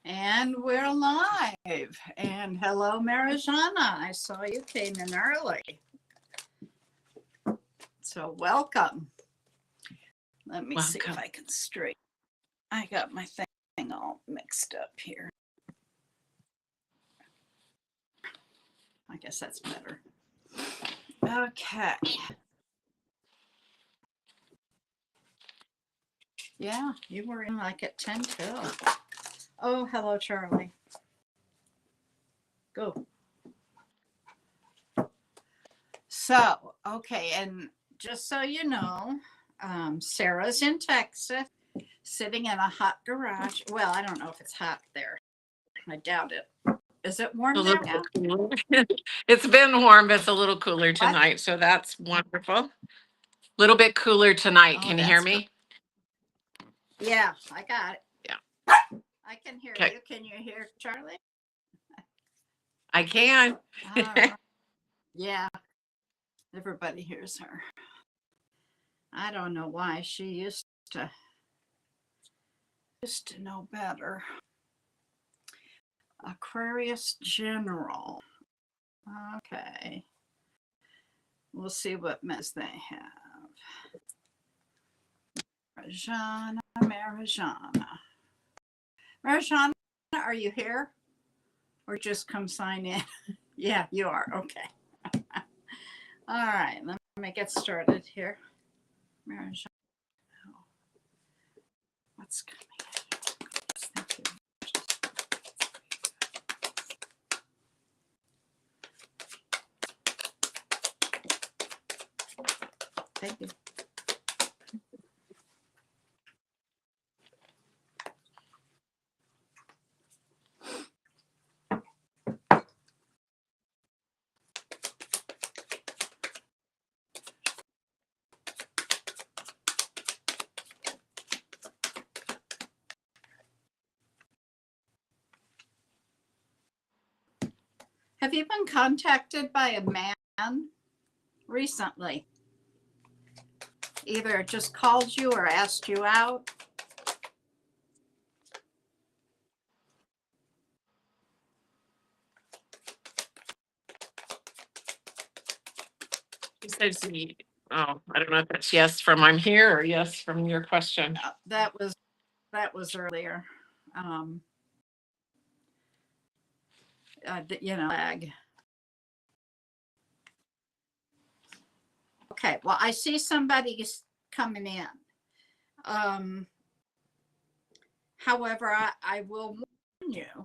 And we're live. And hello, Marijana. I saw you came in early. So welcome. Let me see if I can straighten. I got my thing all mixed up here. I guess that's better. Okay. Yeah, you were in like at 10 till. Oh, hello, Charlie. Go. So, okay, and just so you know, Sarah's in Texas, sitting in a hot garage. Well, I don't know if it's hot there. I doubt it. Is it warm there now? It's been warm, but it's a little cooler tonight, so that's wonderful. A little bit cooler tonight. Can you hear me? Good. Yeah, I got it. Yeah. I can hear you. Can you hear Charlie? I can. Yeah. Everybody hears her. I don't know why. She used to know better. Aquarius General. Okay. We'll see what mess they have. Marijana. Marijana, are you here? Or just come sign in? Yeah, you are. Okay. All right. Let me get started here. Marijana. What's coming? Thank you. Thank you. Have you been contacted by a man recently? Either just called you or asked you out? He says, oh, I don't know if that's yes from I'm here or yes from your question. That was earlier. Lag. Okay, well, I see somebody's coming in. However, I will warn you,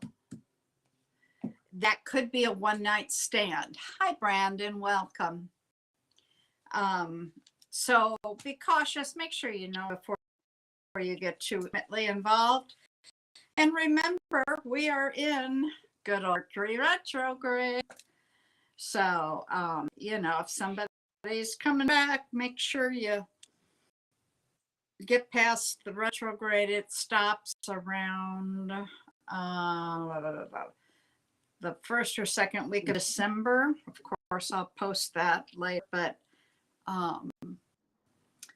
that could be a one-night stand. Hi, Brandon, welcome. So be cautious, make sure you know before you get too intimately involved. And remember, we are in good old Mercury retrograde. So, if somebody's coming back, make sure you get past the retrograde. It stops around the first or second week of December. Of course, I'll post that later, but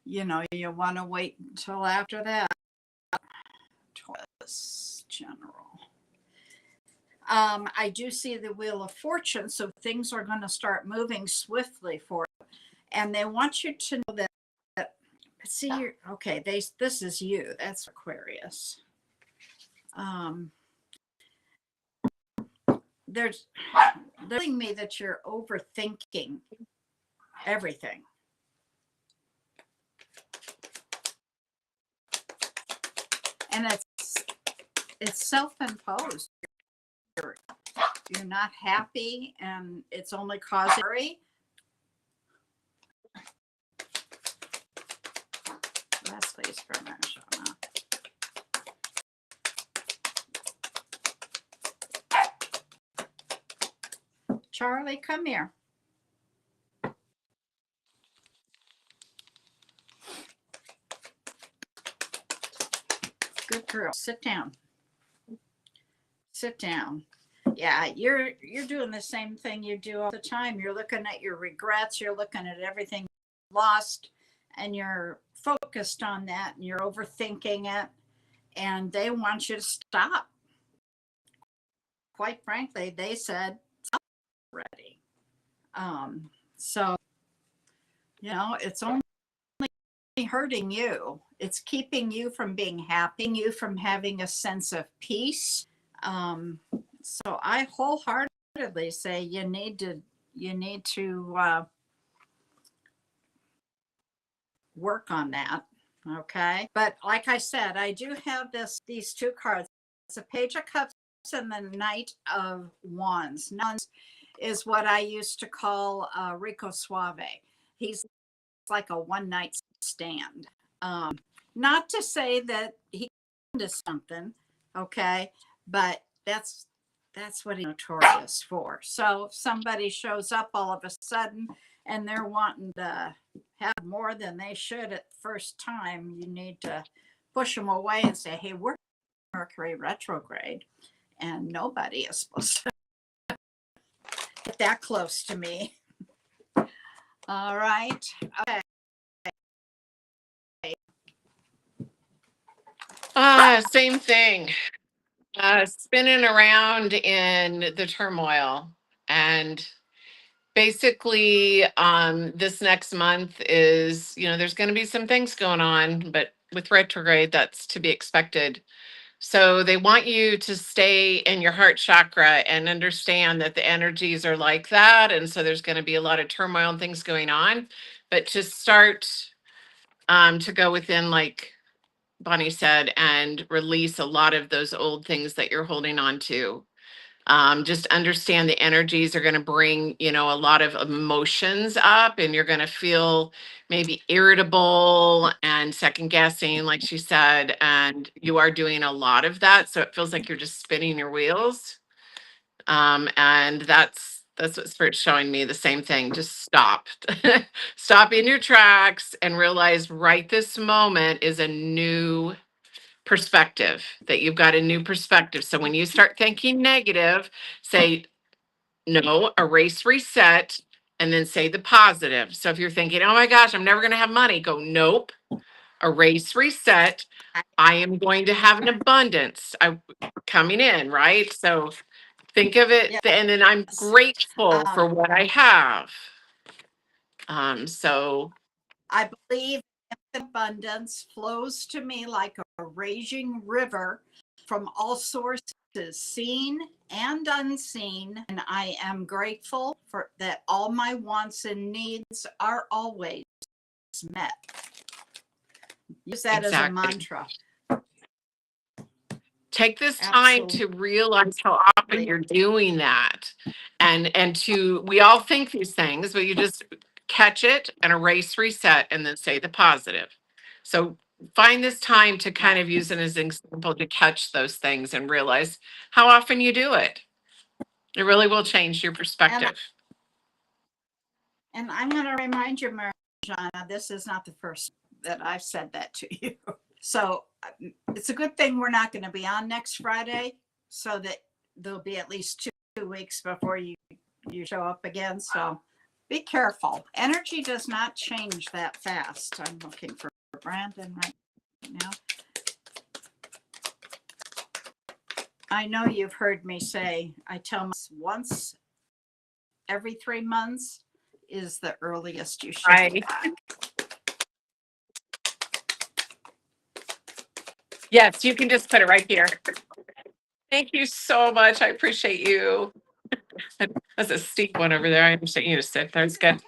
you want to wait until after that. Taurus General. I do see the Wheel of Fortune, so things are going to start moving swiftly for you. And they want you to know that see, okay, this is you. That's Aquarius. They're telling me that you're overthinking everything. And it's self-imposed. You're not happy, and it's only causing worry. Leslie's for Marijana. Charlie, come here. Good girl. Sit down. Sit down. Yeah, you're doing the same thing you do all the time. You're looking at your regrets. You're looking at everything lost, and you're focused on that, and you're overthinking it. And they want you to stop. quite frankly, they said ready. So, it's only hurting you. It's keeping you from being happy, you from having a sense of peace. So I wholeheartedly say you need to work on that. Okay. But like I said, I do have these two cards. It's a Page of Cups and the Knight of Wands. Wands is what I used to call Rico Suave. He's like a one night stand. Not to say that he into something, okay, but that's what he's notorious for. So if somebody shows up all of a sudden and they're wanting to have more than they should at the first time, you need to push them away and say, hey, we're Mercury retrograde and nobody is supposed to get that close to me. All right. Okay. Same thing. Spinning around in the turmoil. And basically, this next month is, there's going to be some things going on, but with retrograde, that's to be expected. So they want you to stay in your heart chakra and understand that the energies are like that. And so there's going to be a lot of turmoil and things going on, but just start to go within, like Bonnie said, and release a lot of those old things that you're holding on to. Just understand the energies are going to bring, a lot of emotions up, and you're going to feel maybe irritable and second guessing, like she said, and you are doing a lot of that. So it feels like you're just spinning your wheels. And that's what Spirit's showing me, the same thing. Just stop. Stop in your tracks and realize right this moment is a new perspective, that you've got a new perspective. So when you start thinking negative, say no, erase, reset, and then say the positive. So if you're thinking, oh my gosh, I'm never going to have money, go, nope, erase, reset. I am going to have an abundance coming in, right? So think of it, and then I'm grateful for what I have. So I believe abundance flows to me like a raging river from all sources, seen and unseen. And I am grateful for that all my wants and needs are always met. Use that as a mantra. Take this time to realize how often you're doing that. And we all think these things, but you just catch it and erase, reset, and then say the positive. So find this time to kind of use it as an example to catch those things and realize how often you do it. It really will change your perspective. And I'm going to remind you, Marjana, this is not the first that I've said that to you. So it's a good thing we're not going to be on next Friday, so that there'll be at least 2 weeks before you show up again. So be careful. Energy does not change that fast. I'm looking for Brandon right now. I know you've heard me say, I tell once every 3 months is the earliest you should be back. Yes, you can just put it right here. Thank you so much. I appreciate you. That's a steep one over there. I understand you to sit. That's good.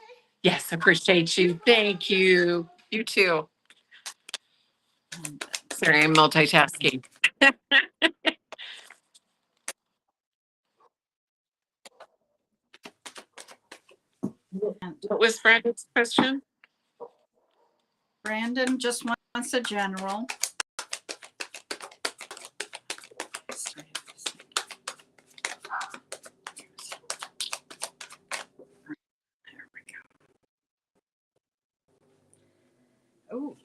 Yes, appreciate you. Thank you. You too. Sorry, I'm multitasking. What was Brandon's question? Brandon just wants a general. There we go. Oh.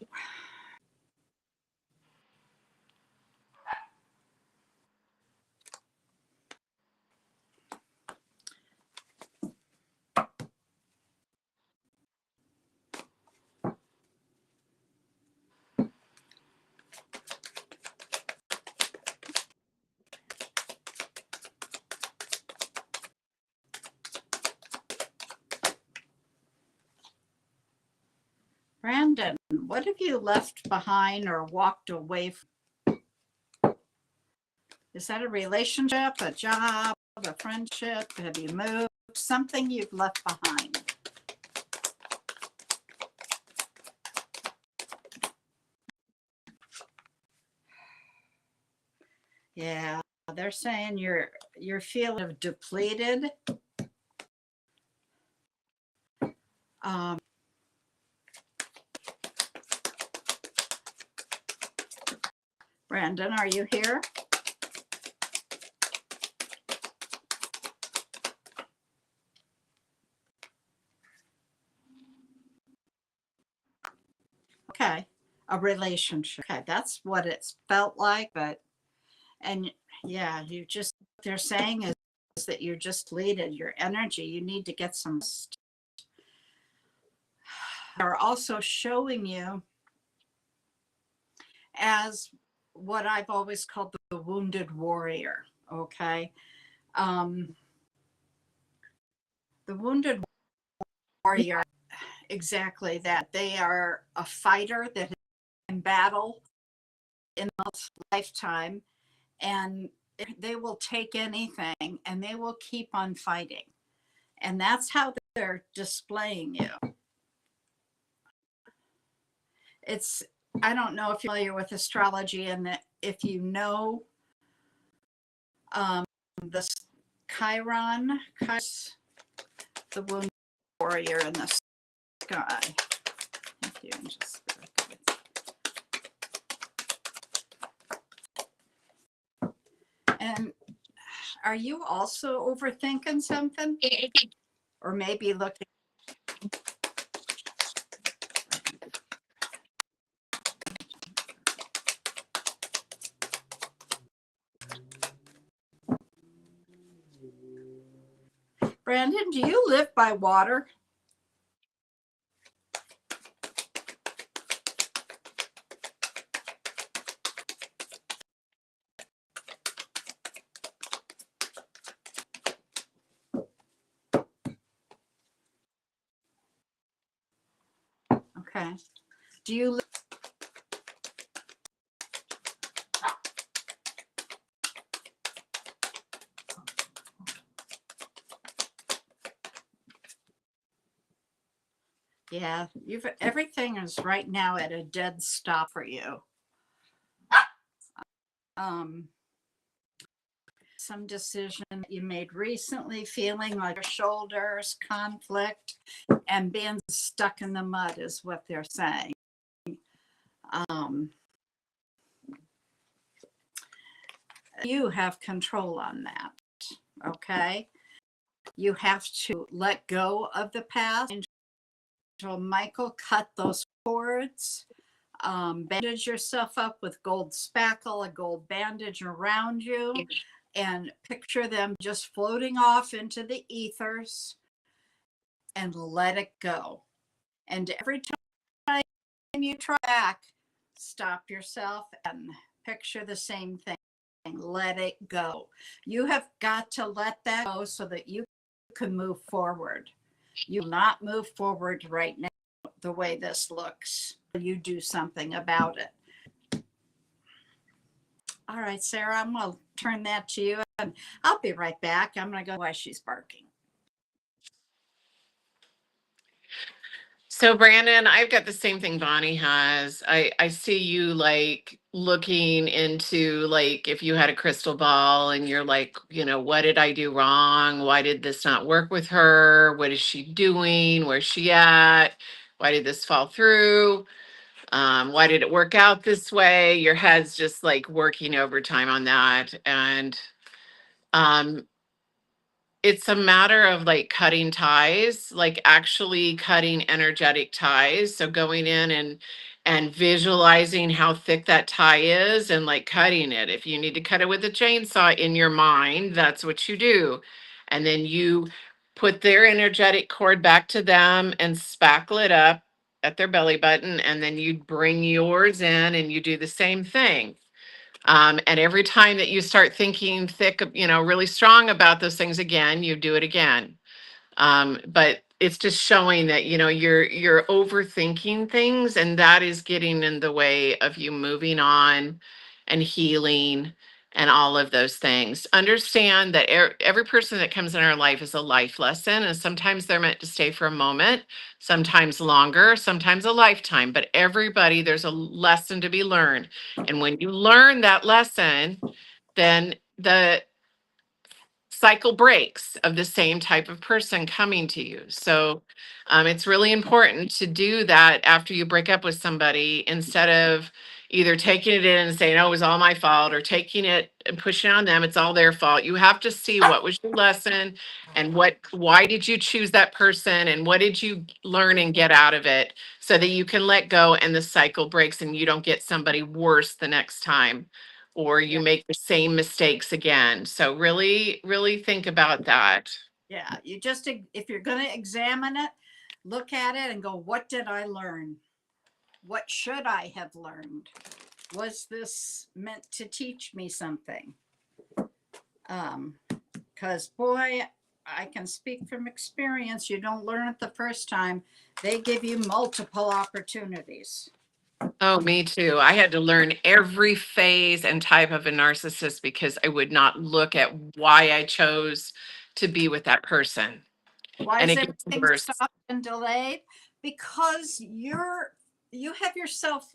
What have you left behind or walked away from? Is that a relationship, a job, a friendship? Have you moved? Something you've left behind? Yeah, they're saying you're feeling depleted. Um, Brandon, are you here? Okay, a relationship. Okay, that's what it's felt like, but and yeah, they're saying is that you're just depleted, your energy. You need to get some rest. They're also showing you as what I've always called the wounded warrior. Okay. The wounded warrior, exactly that. They are a fighter that is in battle in this lifetime, and they will take anything and they will keep on fighting. And that's how they're displaying you. It's, I don't know if you're familiar with astrology, and that if you know the Chiron, the wounded warrior in the sky. If you can just and are you also overthinking something? Or maybe looking? Brandon, do you live by water? Okay. Do you live? Yeah, everything is right now at a dead stop for you. Some decision you made recently, feeling like your shoulders, conflict, and being stuck in the mud is what they're saying. You have control on that. Okay. You have to let go of the past. Angel Michael, cut those cords. Bandage yourself up with gold spackle, a gold bandage around you, and picture them just floating off into the ethers, and let it go. And every time you try back, stop yourself and picture the same thing. Let it go. You have got to let that go so that you can move forward. You will not move forward right now the way this looks. You do something about it. All right, Sarah, I'm going to turn that to you, and I'll be right back. I'm going to go while she's barking. So Brandon, I've got the same thing Bonnie has. I see you like looking into like if you had a crystal ball and you're like, you know, what did I do wrong? Why did this not work with her? What is she doing? Where's she at? Why did this fall through? Why did it work out this way? Your head's just like working overtime on that. And it's a matter of like cutting ties, like actually cutting energetic ties. So going in and visualizing how thick that tie is and like cutting it. If you need to cut it with a chainsaw in your mind, that's what you do. And then you put their energetic cord back to them and spackle it up at their belly button. And then you bring yours in and you do the same thing. And every time that you start thinking thick, you know, really strong about those things again, you do it again. But it's just showing that, you're overthinking things, and that is getting in the way of you moving on and healing and all of those things. Understand that every person that comes in our life is a life lesson, and sometimes they're meant to stay for a moment, sometimes longer, sometimes a lifetime, but everybody, there's a lesson to be learned. And when you learn that lesson, then the cycle breaks of the same type of person coming to you. So it's really important to do that after you break up with somebody, instead of either taking it in and saying, oh, it was all my fault, or taking it and pushing it on them, it's all their fault. You have to see what was your lesson, and why did you choose that person, and what did you learn and get out of it, so that you can let go and the cycle breaks and you don't get somebody worse the next time, or you Yeah. make the same mistakes again. So really, really think about that. Yeah, you just, if you're going to examine it, look at it and go, what did I learn? What should I have learned? Was this meant to teach me something? Because boy, I can speak from experience. You don't learn it the first time. They give you multiple opportunities. Oh, me too. I had to learn every phase and type of a narcissist because I would not look at why I chose to be with that person. Why And is it gets everything worse. stopped and delayed? Because you have yourself,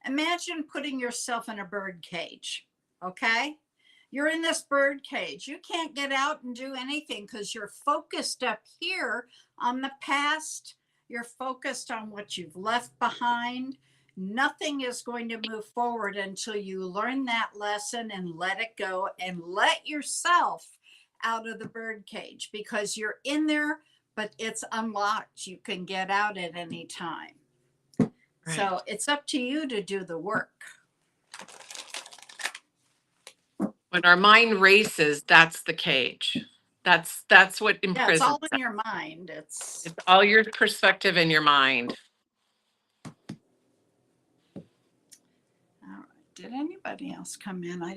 imagine putting yourself in a bird cage, okay? You're in this bird cage. You can't get out and do anything because you're focused up here on the past. You're focused on what you've left behind. Nothing is going to move forward until you learn that lesson and let it go and let yourself out of the bird cage, because you're in there, but it's unlocked. You can get out at any time. Right. So it's up to you to do the work. When our mind races, that's the cage. That's what Yeah, it's imprisons all us. in your mind. It's It's all your perspective in your mind. all right. Did anybody else come in? I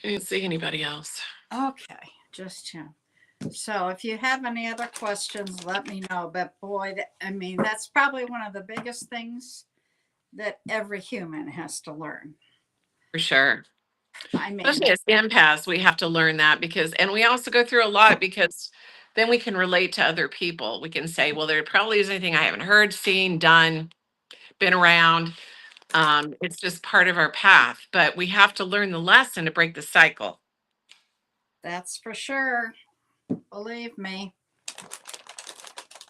didn't see anybody else. Okay, just him. So if you have any other questions, let me know. But boy, I mean, that's probably one of the biggest things that every human has to learn. For sure. I mean, Especially as empaths, we have to learn that, and we also go through a lot, because then we can relate to other people. We can say, well, there probably isn't anything I haven't heard, seen, done, been around. It's just part of our path, but we have to learn the lesson to break the cycle. that's for sure. Believe me.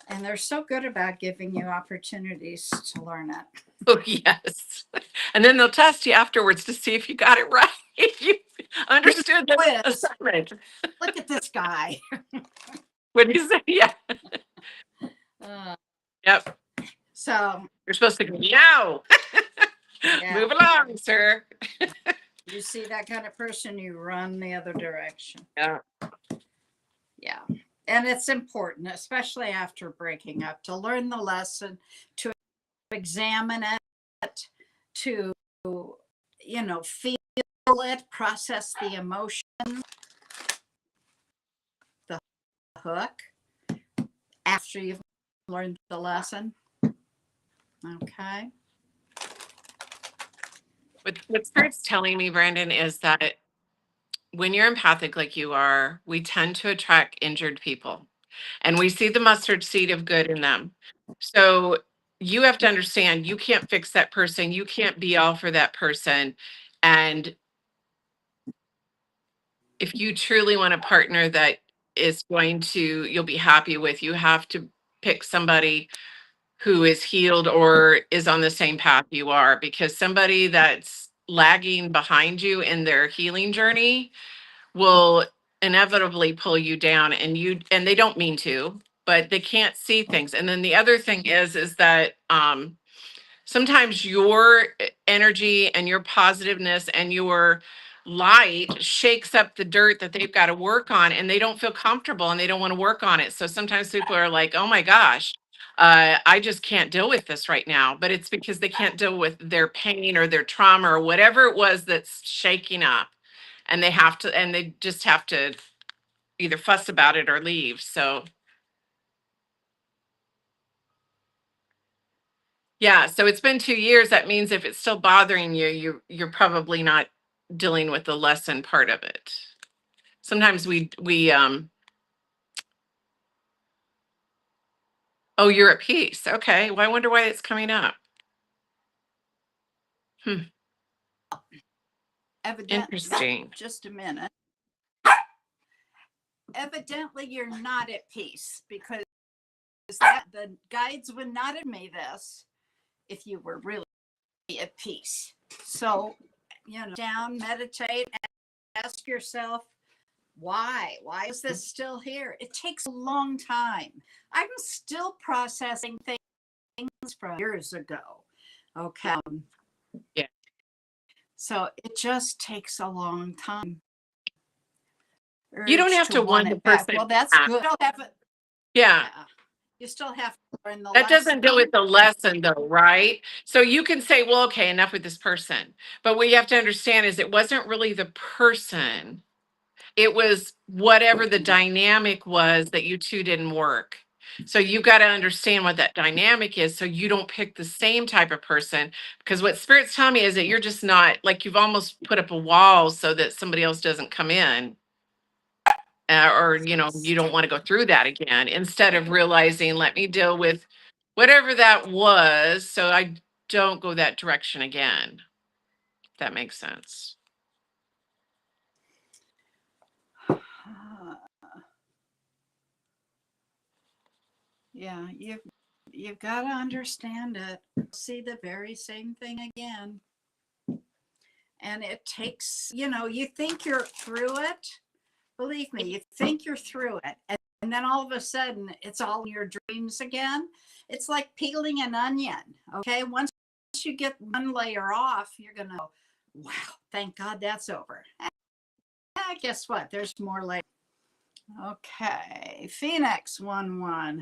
And they're so good about giving you opportunities to learn it. Oh, yes. And then they'll test you afterwards to see if you got it right, if you understood the Quiz. assignment. Look at this guy. What do you say? Yeah. Yep. So You're supposed to go, no. Yeah. Move along, sir. You see that kind of person, you run the other direction. Yeah. Yeah. And it's important, especially after breaking up, to learn the lesson, to examine it, to, feel it, process the emotion, the hook, after you've learned the lesson. Okay. What Spirit's telling me, Brandon, is that when you're empathic like you are, we tend to attract injured people, and we see the mustard seed of good in them. So you have to understand, you can't fix that person. You can't be all for that person. And if you truly want a partner that is you'll be happy with, you have to pick somebody who is healed or is on the same path you are, because somebody that's lagging behind you in their healing journey will inevitably pull you down, and they don't mean to, but they can't see things. And then the other thing is that sometimes your energy and your positiveness and your light shakes up the dirt that they've got to work on, and they don't feel comfortable and they don't want to work on it. So sometimes people are like, oh my gosh, I just can't deal with this right now. But it's because they can't deal with their pain or their trauma or whatever it was that's shaking up. And they just have to either fuss about it or leave. So yeah, so it's been 2 years. That means if it's still bothering you, you're probably not dealing with the lesson part of it. Sometimes oh, you're at peace. Okay. Well, I wonder why it's coming up. Evidently, Interesting. just a minute. Evidently, you're not at peace because the guides would not have made this if you were really at peace. So, down, meditate, ask yourself, why is this still here? It takes a long time. I'm still processing things from years ago. Okay. Yeah. So it just takes a long time. You don't have to want the person. Well, that's good. Yeah. You still have to learn the That lesson. doesn't deal with the lesson though, right? So you can say, well, okay, enough with this person. But what you have to understand is it wasn't really the person. It was whatever the dynamic was that you two didn't work. So you've got to understand what that dynamic is so you don't pick the same type of person. Because what spirits tell me is that you're just not, like, you've almost put up a wall so that somebody else doesn't come in. Or you don't want to go through that again, instead of realizing, let me deal with whatever that was so I don't go that direction again. If that makes sense. Yeah, you've got to understand it. See the very same thing again. And it takes, you think you're through it. Believe me, you think you're through it. And then all of a sudden, it's all in your dreams again. It's like peeling an onion. Okay. Once you get one layer off, you're going to go, wow, thank God that's over. Guess what? There's more layers. Okay. Phoenix 1-1.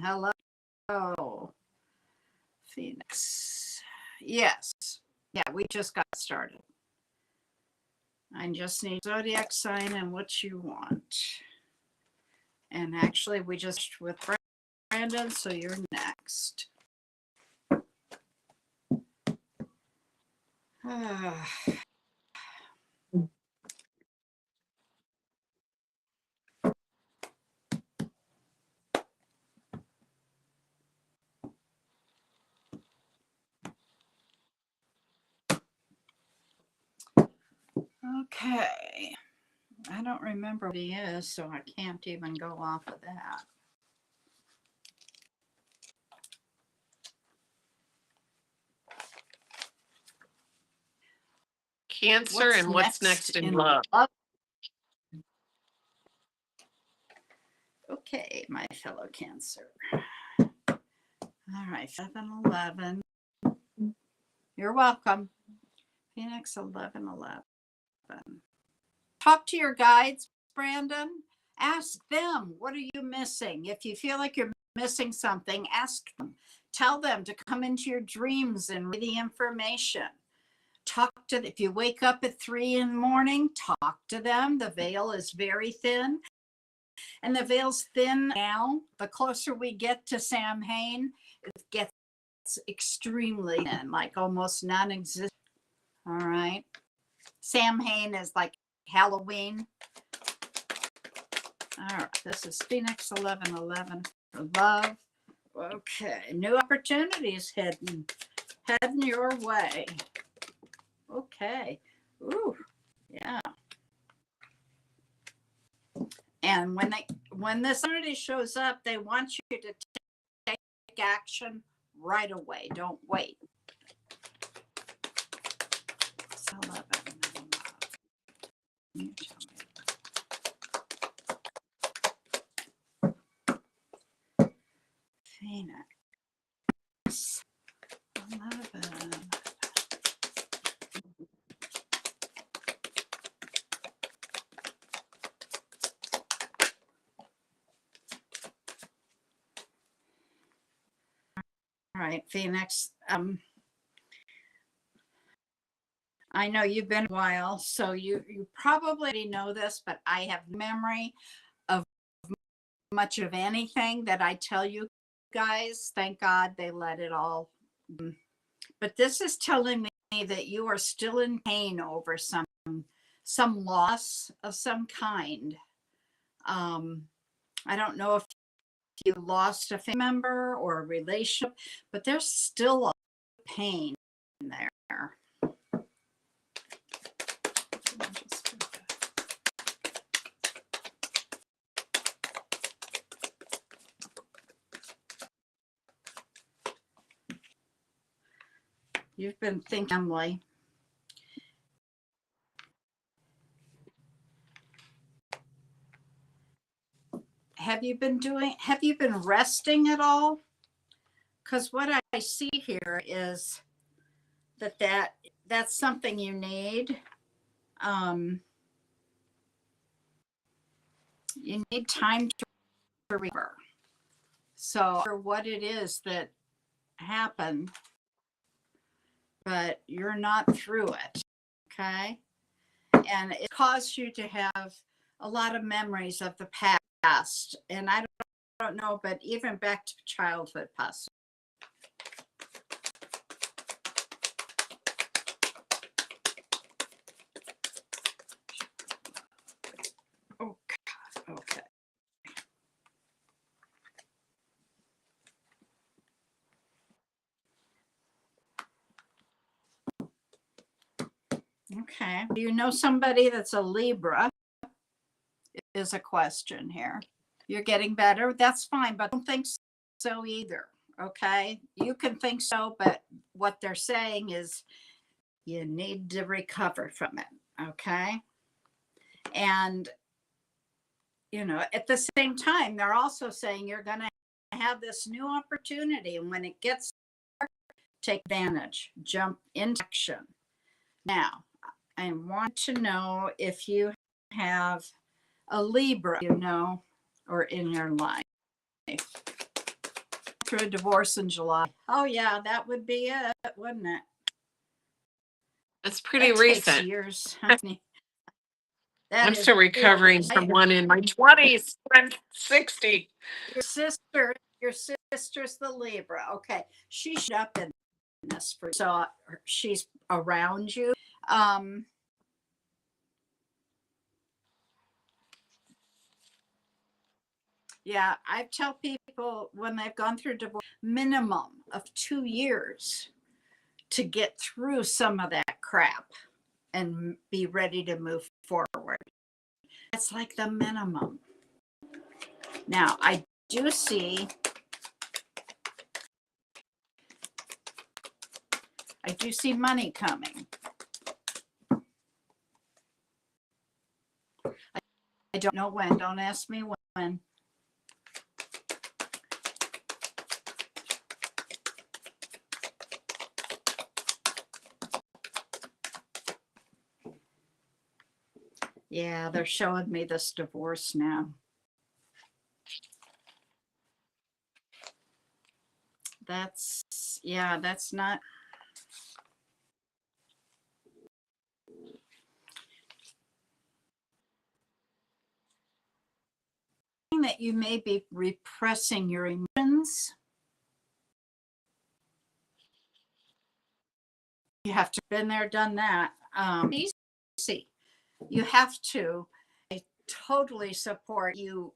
Hello. Phoenix. Yes. Yeah, we just got started. I just need zodiac sign and what you want. And actually, we just with Brandon, so you're next. Okay. I don't remember what he is, so I can't even go off of that. Cancer, and what's next in love? Okay, my fellow Cancer. All right, 7-11. You're welcome. Phoenix 11-11. Talk to your guides, Brandon. Ask them, what are you missing? If you feel like you're missing something, ask them. Tell them to come into your dreams and read the information. Talk to them. If you wake up at 3 in the morning, talk to them. The veil is very thin. And the veil's thin now. The closer we get to Samhain, it gets extremely thin, like almost non-existent. All right. Samhain is like Halloween. All right. This is Phoenix 11-11 for love. Okay. New opportunities heading your way. Okay. Ooh. Yeah. And when this opportunity shows up, they want you to take action right away. Don't wait. 11. You tell me. Phoenix 11. All right, Phoenix. I know you've been a while, so you probably know this, but I have memory of much of anything that I tell you guys. Thank God they let it all. But this is telling me that you are still in pain over some loss of some kind. I don't know if you lost a family member or a relationship, but there's still a pain there. You've been thinking, Emily. Have you been resting at all? Because what I see here is that's something you need. You need time to recover. So, what it is that happened, but you're not through it. Okay. And it caused you to have a lot of memories of the past. And I don't know, but even back to childhood possibly. Oh, God. Okay. Okay. Do you know somebody that's a Libra? Is a question here. You're getting better. That's fine, but don't think so either. Okay. You can think so, but what they're saying is you need to recover from it. Okay. And, at the same time, they're also saying you're going to have this new opportunity. And when it gets there, take advantage, jump into action. Now, I want to know if you have a Libra, or in your life. Through a divorce in July. Oh, yeah, that would be it, wouldn't it? That's pretty That recent. takes years, honey. I'm still recovering from one in my 20s. I'm 60. Your sister's the Libra. Okay. She showed up in this so she's around you. Yeah, I tell people when they've gone through divorce, minimum of 2 years to get through some of that crap and be ready to move forward. That's like the minimum. Now, I do see money coming. I don't know when. Don't ask me when. Yeah, they're showing me this divorce now. That's not. That you may be repressing your emotions. You have to been there, done that. Easy. You have to. I totally support you.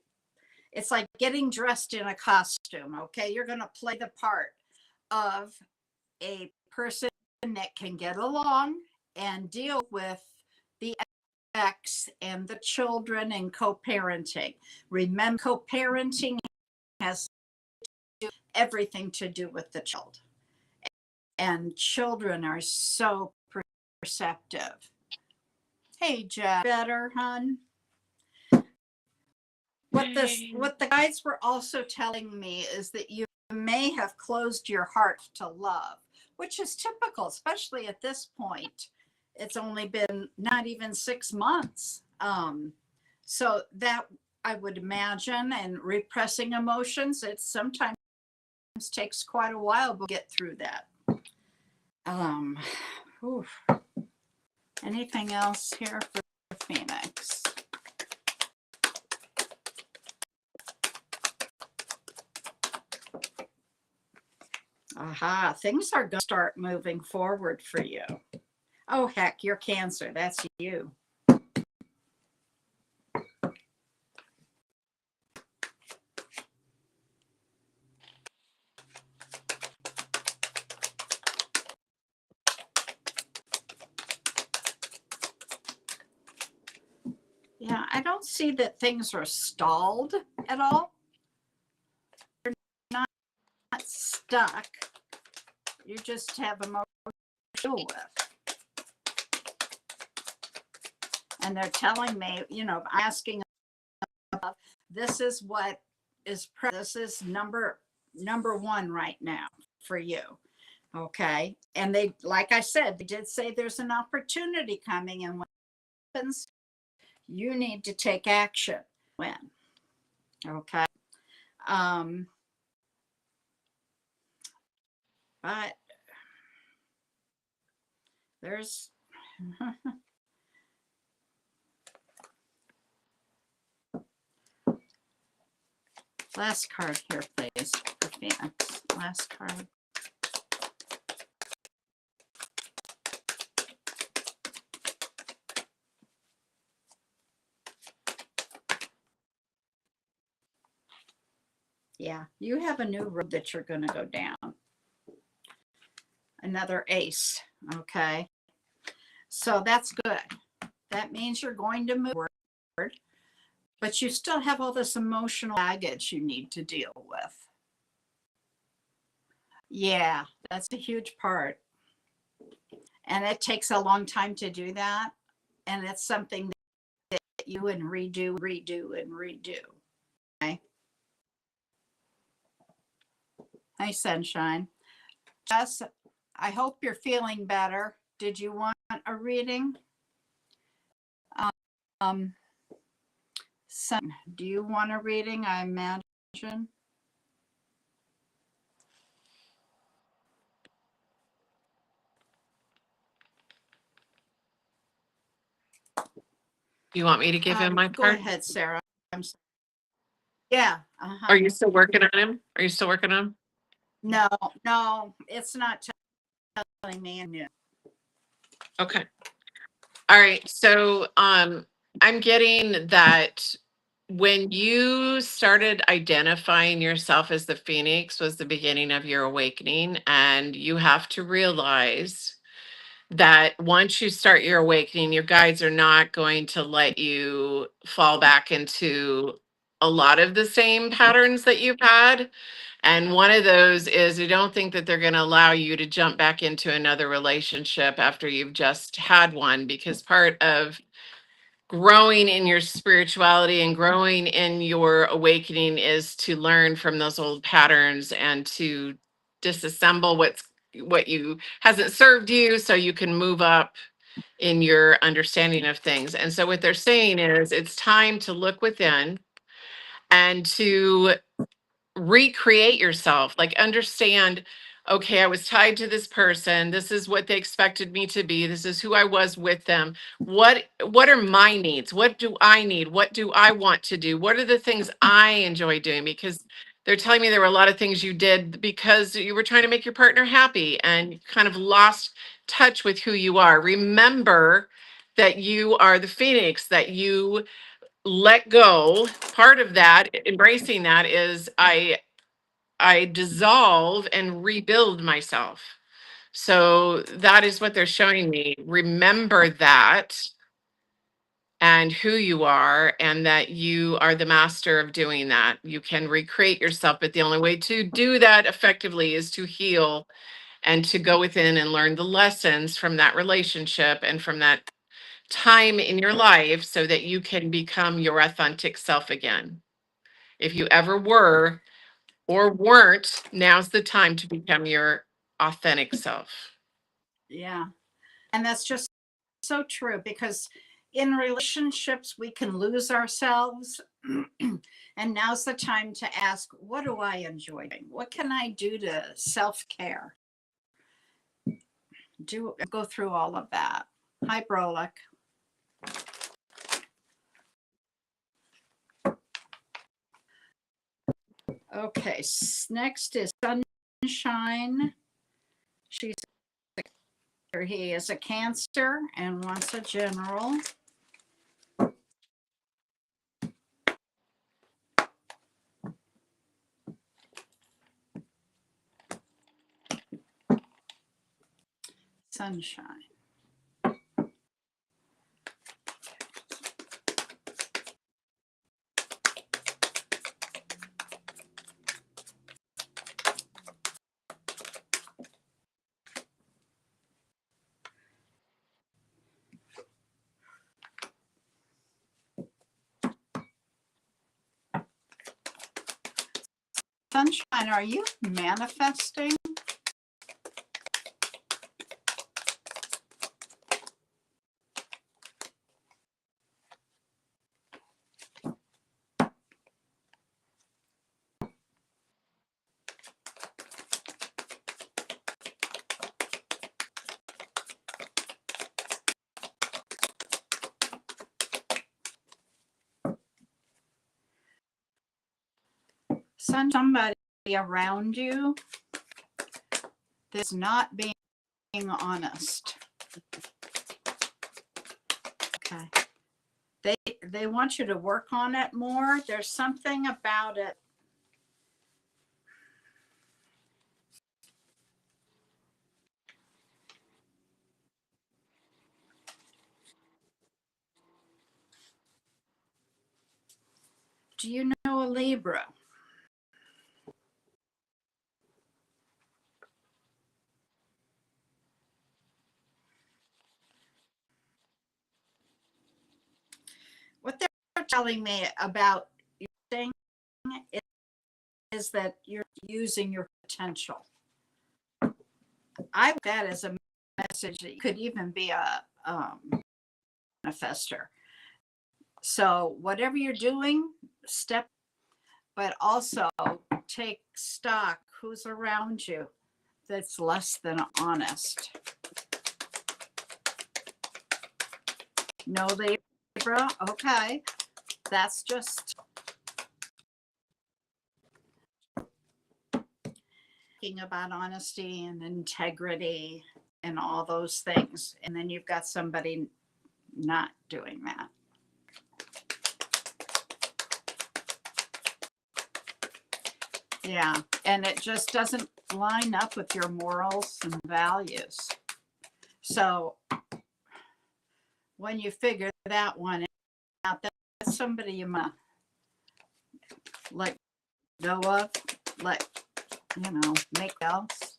It's like getting dressed in a costume. Okay, you're going to play the part of a person that can get along and deal with the ex and the children and co-parenting. Remember, co-parenting has everything to do with the child, and children are so perceptive. Hey, Jack, better, hon. What the guides were also telling me is that you may have closed your heart to love, which is typical, especially at this point. It's only been not even 6 months. So that I would imagine, and repressing emotions, it sometimes takes quite a while to get through that. Anything else here for Phoenix? Aha, things are going to start moving forward for you. Oh, heck, you're Cancer. That's you. Yeah, I don't see that things are stalled at all. You're not stuck. You just have emotion to deal with. And they're telling me, asking, this is what is, this is number one right now for you. Okay. And they, like I said, they did say there's an opportunity coming, and when it happens, you need to take action. When? Okay. But there's last card here, please, for Phoenix. Last card. Yeah, you have a new road that you're going to go down. Another ace. Okay. So that's good. That means you're going to move forward, but you still have all this emotional baggage you need to deal with. Yeah, that's a huge part. And it takes a long time to do that. And it's something that you and redo, and redo. Okay. Hi, Sunshine. Jess, I hope you're feeling better. Did you want a reading? Do you want a reading? I imagine. You want me to give him my Go card? ahead, Sarah. Yeah. Are you still working on him? Are you still working on him? No, it's not telling me. No. Okay. All right. So I'm getting that when you started identifying yourself as the Phoenix was the beginning of your awakening, and you have to realize that once you start your awakening, your guides are not going to let you fall back into a lot of the same patterns that you've had. And one of those is you don't think that they're going to allow you to jump back into another relationship after you've just had one, because part of growing in your spirituality and growing in your awakening is to learn from those old patterns and to disassemble what you hasn't served you so you can move up in your understanding of things. And so what they're saying is it's time to look within and to recreate yourself, like understand, okay, I was tied to this person, this is what they expected me to be, this is who I was with them. What are my needs? What do I need? What do I want to do? What are the things I enjoy doing? Because they're telling me there were a lot of things you did because you were trying to make your partner happy and you kind of lost touch with who you are. Remember that you are the Phoenix, that you let go. Part of that, embracing that, is I dissolve and rebuild myself. So that is what they're showing me. Remember that and who you are, and that you are the master of doing that. You can recreate yourself, but the only way to do that effectively is to heal and to go within and learn the lessons from that relationship and from that time in your life so that you can become your authentic self again. If you ever were or weren't, now's the time to become your authentic self. Yeah. And that's just so true, because in relationships, we can lose ourselves. And now's the time to ask, what do I enjoy doing? What can I do to self-care? Go through all of that. Hi, Brolic. Okay, next is Sunshine. She's or he is a Cancer and wants a general. Sunshine. Sunshine, are you manifesting? Somebody around you that's not being honest. Okay. They want you to work on it more. There's something about it. Do you know a Libra? What they're telling me about your thing is that you're using your potential. I that as a message that you could even be a manifester. So whatever you're doing, step, but also take stock who's around you that's less than honest. No Libra, okay. That's just talking about honesty and integrity and all those things. And then you've got somebody not doing that. Yeah, and it just doesn't line up with your morals and values. So when you figure that one out, that's somebody you might let go of, make else.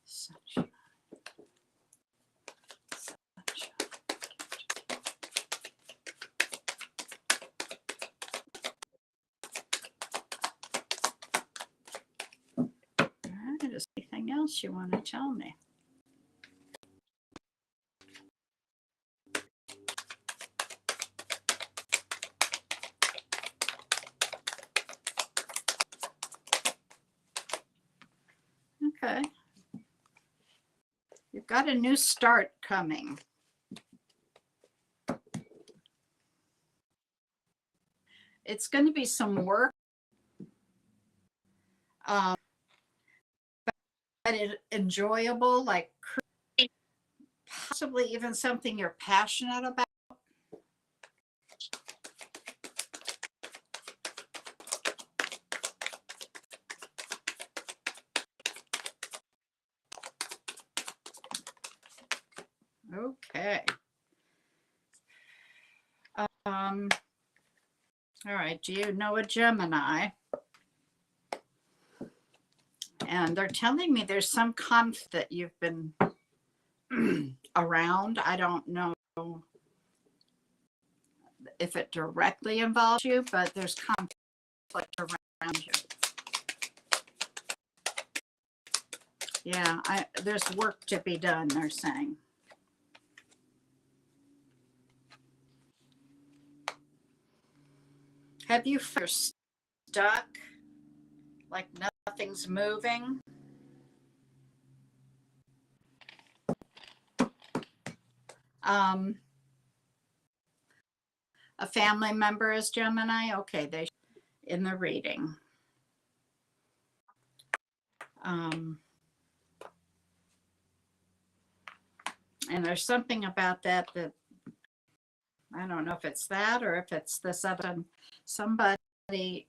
Sunshine. Is there anything else you want to tell me? Okay. You've got a new start coming. It's going to be some work. But enjoyable, like possibly even something you're passionate about. Okay. All right. Do you know a Gemini? And they're telling me there's some conflict that you've been around. I don't know if it directly involves you, but there's conflict around you. Yeah, there's work to be done, they're saying. Have you first stuck? Like nothing's moving? a family member is Gemini? Okay, they in the reading. And there's something about that I don't know if it's that or if it's this other somebody,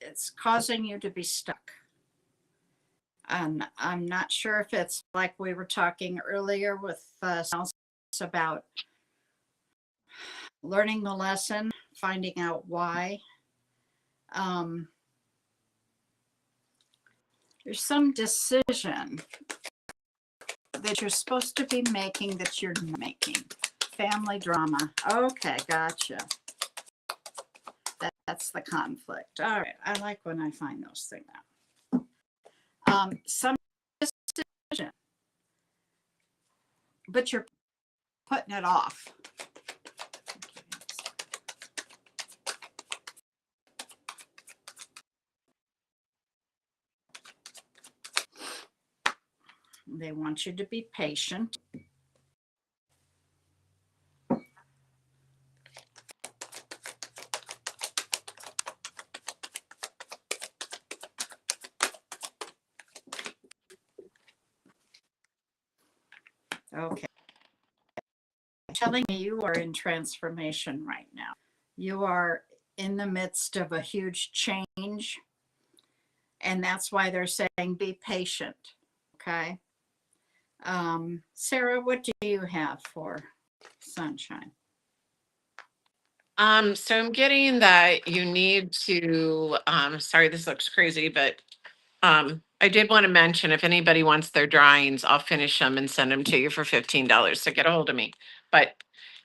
it's causing you to be stuck. And I'm not sure if it's like we were talking earlier with about learning the lesson, finding out why. There's some decision that you're supposed to be making that you're not making. Family drama. Okay, gotcha. That's the conflict. All right, I like when I find those things out. Some decision, but you're putting it off. They want you to be patient. Okay. Telling me you are in transformation right now. You are in the midst of a huge change. And that's why they're saying be patient. Okay. Sarah, what do you have for sunshine? So I'm getting that you need to, sorry, this looks crazy, but I did want to mention if anybody wants their drawings, I'll finish them and send them to you for $15. So get a hold of me. But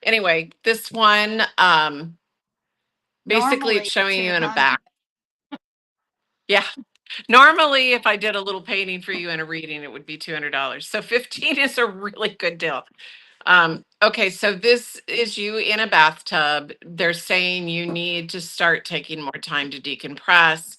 anyway, this one, basically Normally it's showing you in a 200. back. Yeah. Normally, if I did a little painting for you in a reading, it would be $200. So 15 is a really good deal. Okay, so this is you in a bathtub. They're saying you need to start taking more time to decompress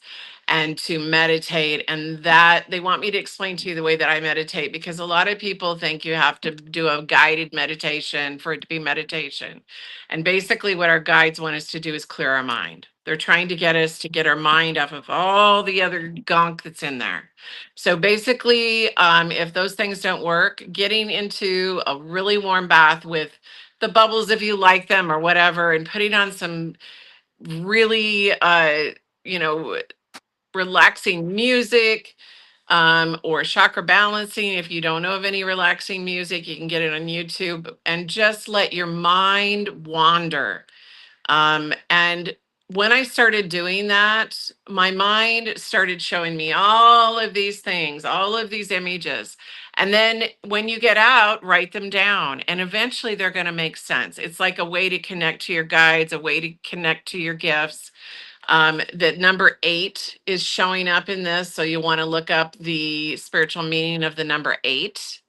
and to meditate. And that they want me to explain to you the way that I meditate, because a lot of people think you have to do a guided meditation for it to be meditation. And basically, what our guides want us to do is clear our mind. They're trying to get us to get our mind off of all the other gunk that's in there. So basically, if those things don't work, getting into a really warm bath with the bubbles, if you like them or whatever, and putting on some really, you know, relaxing music, or chakra balancing. If you don't know of any relaxing music, you can get it on YouTube and just let your mind wander. And when I started doing that, my mind started showing me all of these things, all of these images. And then when you get out, write them down, and eventually they're going to make sense. It's like a way to connect to your guides, a way to connect to your gifts. That number 8 is showing up in this. So you want to look up the spiritual meaning of the number 8.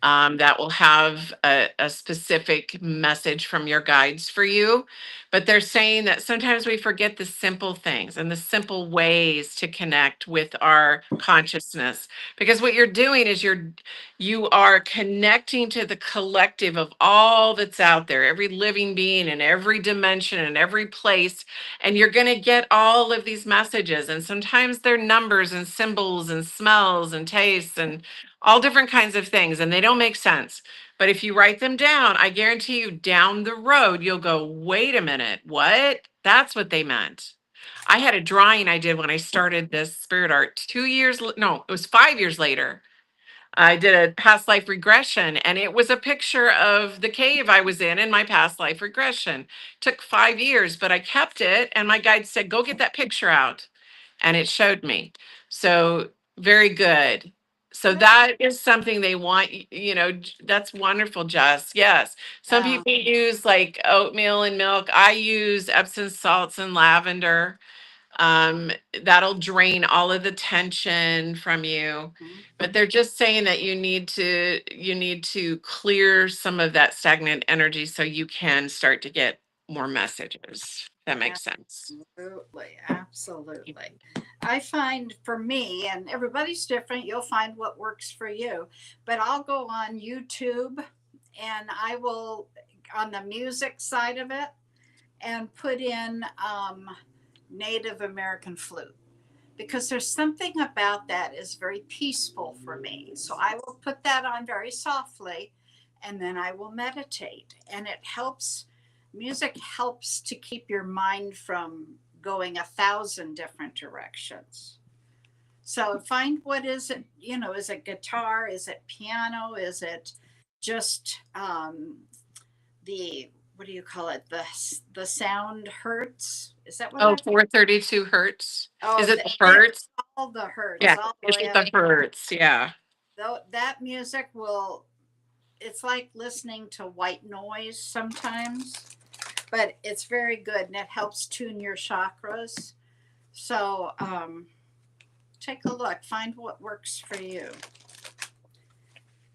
That will have a specific message from your guides for you. But they're saying that sometimes we forget the simple things and the simple ways to connect with our consciousness. Because what you're doing is you are connecting to the collective of all that's out there, every living being in every dimension and every place. And you're going to get all of these messages. And sometimes they're numbers and symbols and smells and tastes and all different kinds of things, and they don't make sense. But if you write them down, I guarantee you down the road, you'll go, wait a minute, what? That's what they meant. I had a drawing I did when I started this spirit art 2 years, no, it was 5 years later. I did a past life regression, and it was a picture of the cave I was in my past life regression. Took 5 years, but I kept it, and my guide said, go get that picture out. And it showed me. So very good. So that is something they want, that's wonderful, Jess. Yes. Some people use like oatmeal and milk. I use Epsom salts and lavender. That'll drain all of the tension from you. But they're just saying that you need to clear some of that stagnant energy so you can start to get more messages. That makes sense. Absolutely. Absolutely. I find for me, and everybody's different, you'll find what works for you, but I'll go on YouTube and I will, on the music side of it, and put in Native American flute, because there's something about that is very peaceful for me. So I will put that on very softly, and then I will meditate. And it helps, music helps to keep your mind from going 1,000 different directions. So find what is it, you know, is it guitar? Is it piano? Is it just the, what do you call it? The sound hertz? Is that what Oh, it? 432 hertz. Oh, Is it the yeah, hertz? all the hertz, Yeah, all the is way it up. the hertz? Yeah. Though that music will, it's like listening to white noise sometimes, but it's very good and it helps tune your chakras. So take a look, find what works for you.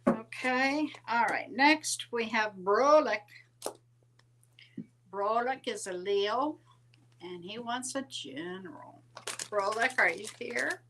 Okay, all right. Next we have Brolic. Brolic is a Leo and he wants a general. Brolic, are you here?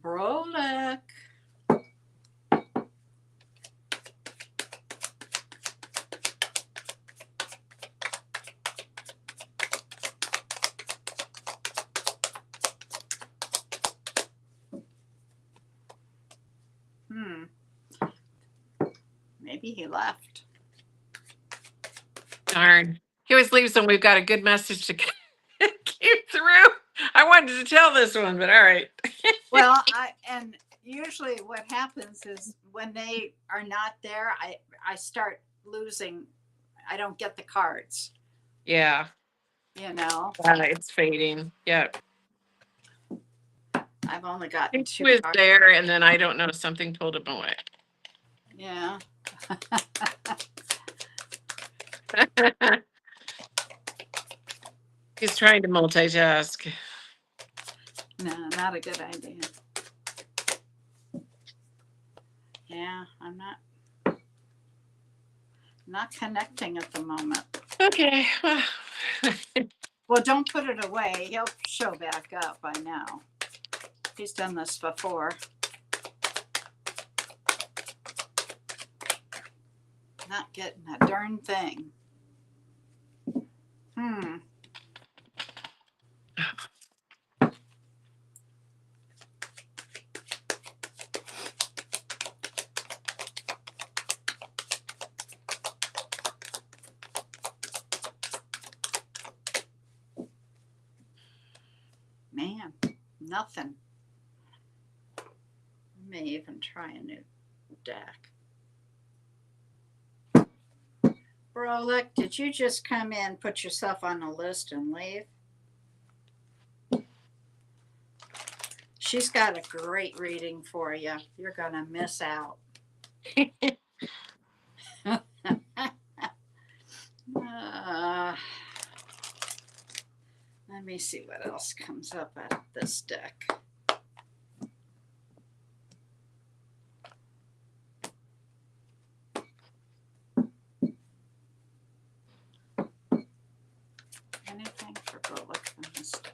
Brolic. Maybe he left. Darn. He always leaves when we've got a good message to keep through. I wanted to tell this one, but all right. Well, and usually what happens is when they are not there, I start losing. I don't get the cards, Yeah. you know. It's fading. Yeah. I've only gotten two He was cards. there, and then I don't know, something pulled him away. Yeah. He's trying to multitask. No, not a good idea. Yeah, I'm not connecting at the moment. Okay. Well, don't put it away. He'll show back up by now. He's done this before. Not getting a darn thing. Man, nothing. I may even try a new deck. Brolic, did you just come in, put yourself on a list and leave? She's got a great reading for you. You're going to miss out. Let me see what else comes up out of this deck. Anything for Brolic from this deck?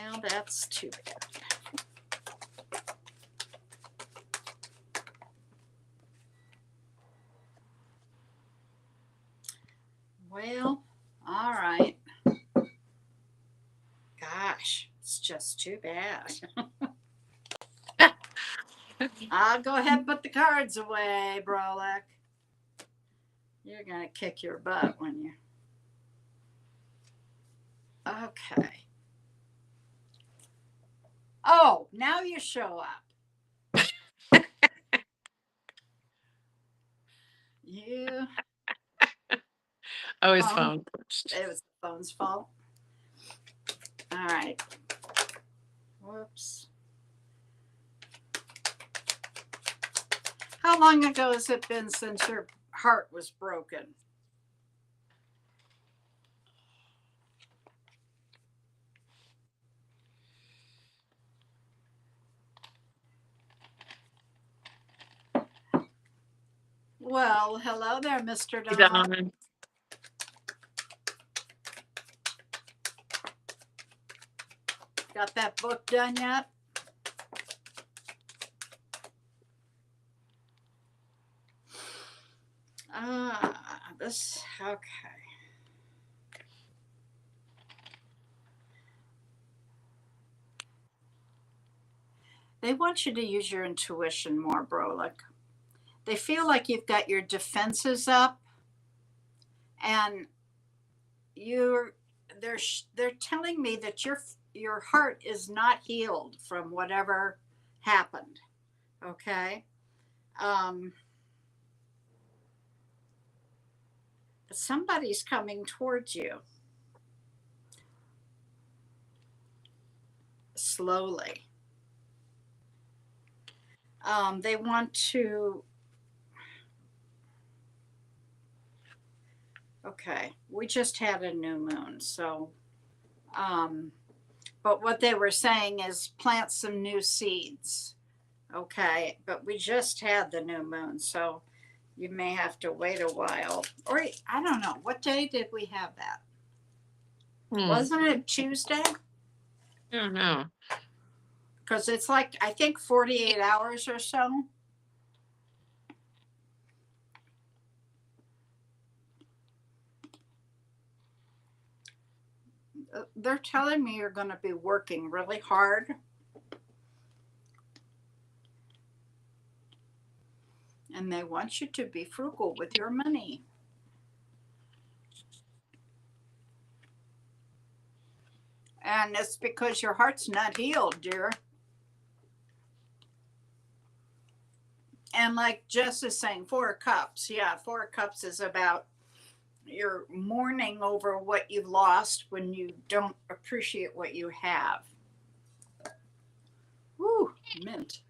Well, that's too bad. Well, all right. Gosh, it's just too bad. I'll go ahead and put the cards away, Brolick. You're going to kick your butt when you. Okay. Oh, now you show up. You. Oh, his phone. It was the phone's fault. All right. Whoops. How long ago has it been since your heart was broken? Well, hello there, Mr. Don. Got that book done yet? Okay. They want you to use your intuition more, Brolick. They feel like you've got your defenses up, and they're telling me that your heart is not healed from whatever happened. Okay. But somebody's coming towards you slowly. They want to. Okay, we just had a new moon, so. But what they were saying is plant some new seeds. Okay, but we just had the new moon, so you may have to wait a while. Or I don't know. What day did we have that? Wasn't it Tuesday? I don't know. Because it's like, I think 48 hours or so. They're telling me you're going to be working really hard. And they want you to be frugal with your money. And it's because your heart's not healed, dear. And like Jess is saying, 4 cups. Yeah, 4 cups is about you're mourning over what you've lost when you don't appreciate what you have. Woo, mint.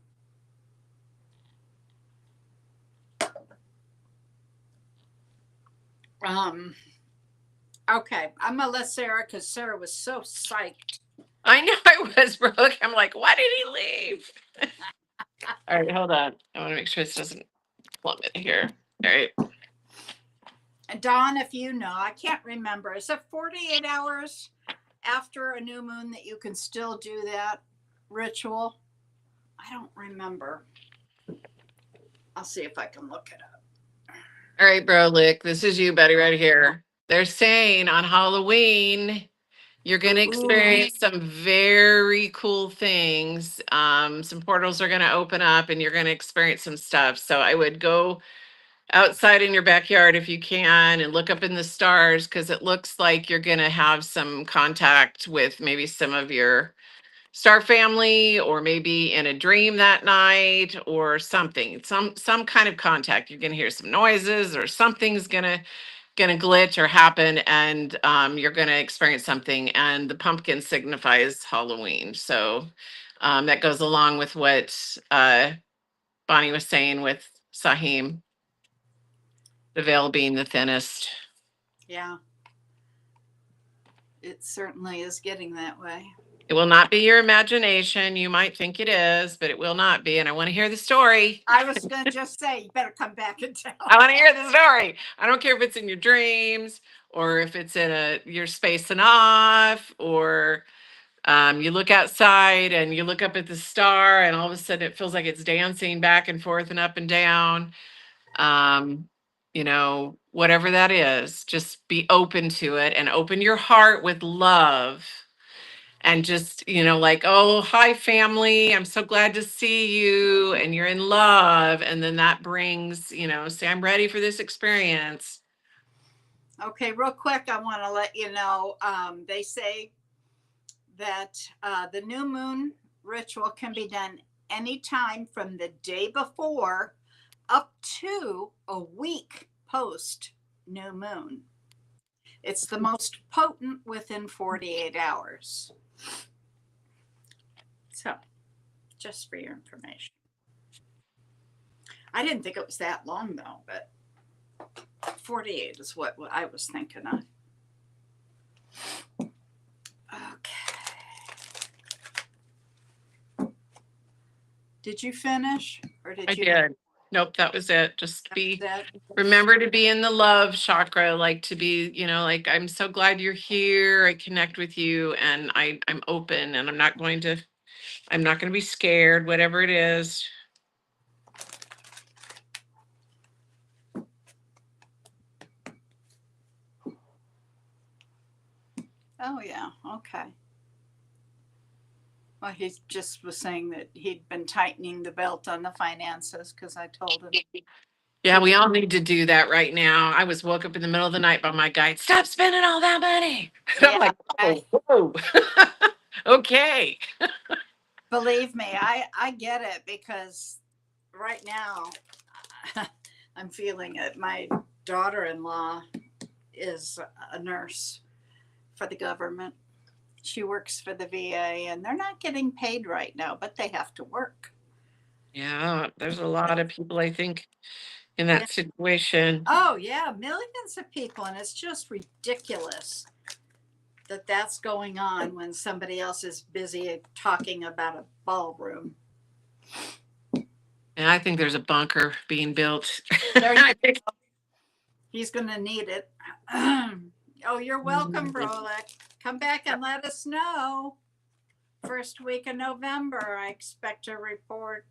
Okay, I'm gonna let Sarah because Sarah was so psyched. I know I was, Brooke. I'm like, why did he leave? All right, hold on. I want to make sure this doesn't plummet here. All right. And Dawn, if you know, I can't remember. Is it 48 hours after a new moon that you can still do that ritual? I don't remember. I'll see if I can look it up. All right, Brolick, this is you, buddy, right here. They're saying on Halloween, you're going to experience some very cool things. Some portals are going to open up and you're going to experience some stuff. So I would go outside in your backyard if you can and look up in the stars, because it looks like you're going to have some contact with maybe some of your star family, or maybe in a dream that night or something, some kind of contact. You're going to hear some noises or something's going to glitch or happen, and you're going to experience something. And the pumpkin signifies Halloween, so that goes along with what Bonnie was saying with Sahim, the veil being the thinnest. Yeah, it certainly is getting that way. It will not be your imagination. You might think it is, but it will not be. And I want to hear the story. I was going to just say, you better come back and tell. I want to hear the story. I don't care if it's in your dreams or if it's in your spacing off or You look outside and you look up at the star, and all of a sudden it feels like it's dancing back and forth and up and down. You know, whatever that is, just be open to it and open your heart with love. And just, you know, like, oh, hi, family. I'm so glad to see you. And you're in love. And then that brings, you know, say, I'm ready for this experience. Okay, real quick, I want to let you know, they say that the new moon ritual can be done anytime from the day before up to a week post new moon. It's the most potent within 48 hours. So, just for your information. I didn't think it was that long though, but 48 is what I was thinking of. Okay. Did you finish or did I you? did. Nope, that was it. Just be, That, remember to be in the love chakra, like to be, you know, like, I'm so glad you're here. I connect with you and I'm open and I'm not going to be scared, whatever it is. oh yeah, okay. Well, he just was saying that he'd been tightening the belt on the finances because I told him. Yeah, we all need to do that right now. I was woke up in the middle of the night by my guide. Stop spending all that money. I'm Yeah, like, oh, whoa. Okay. believe me, I get it because right now I'm feeling it. My daughter-in-law is a nurse for the government. She works for the VA and they're not getting paid right now, but they have to work. Yeah, there's a lot of people, I think, in Yeah. that situation. Oh yeah, millions of people, and it's just ridiculous that that's going on when somebody else is busy talking about a ballroom. And I think there's a bunker being built. There you I think- He's going to need it. Oh, you're welcome, Brolek. Come back and let us know. First week of November, I expect a report.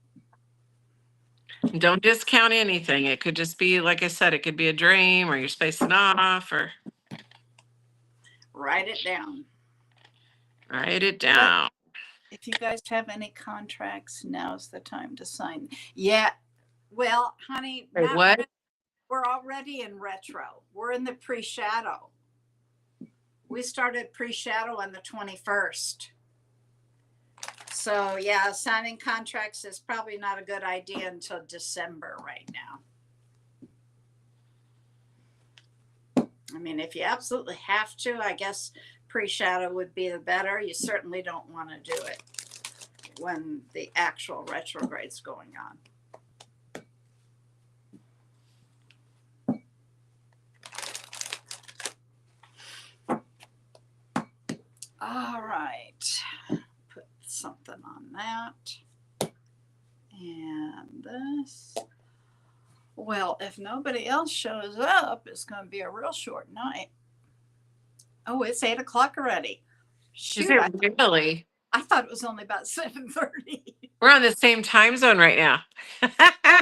Don't discount anything. It could just be, like I said, it could be a dream or you're spacing off or Write it down. write it down. If you guys have any contracts, now's the time to sign. Yeah. Well, honey, Wait, what? really. We're already in retro. We're in the pre-shadow. We started pre-shadow on the 21st. So yeah, signing contracts is probably not a good idea until December right now. I mean, if you absolutely have to, I guess pre-shadow would be the better. You certainly don't want to do it when the actual retrograde's going on. All right, put something on that. And this. Well, if nobody else shows up, it's going to be a real short night. Oh, it's 8 o'clock already. Is Shoot, it really? I thought it was only about 7:30. We're on the same time zone right now. Oh, are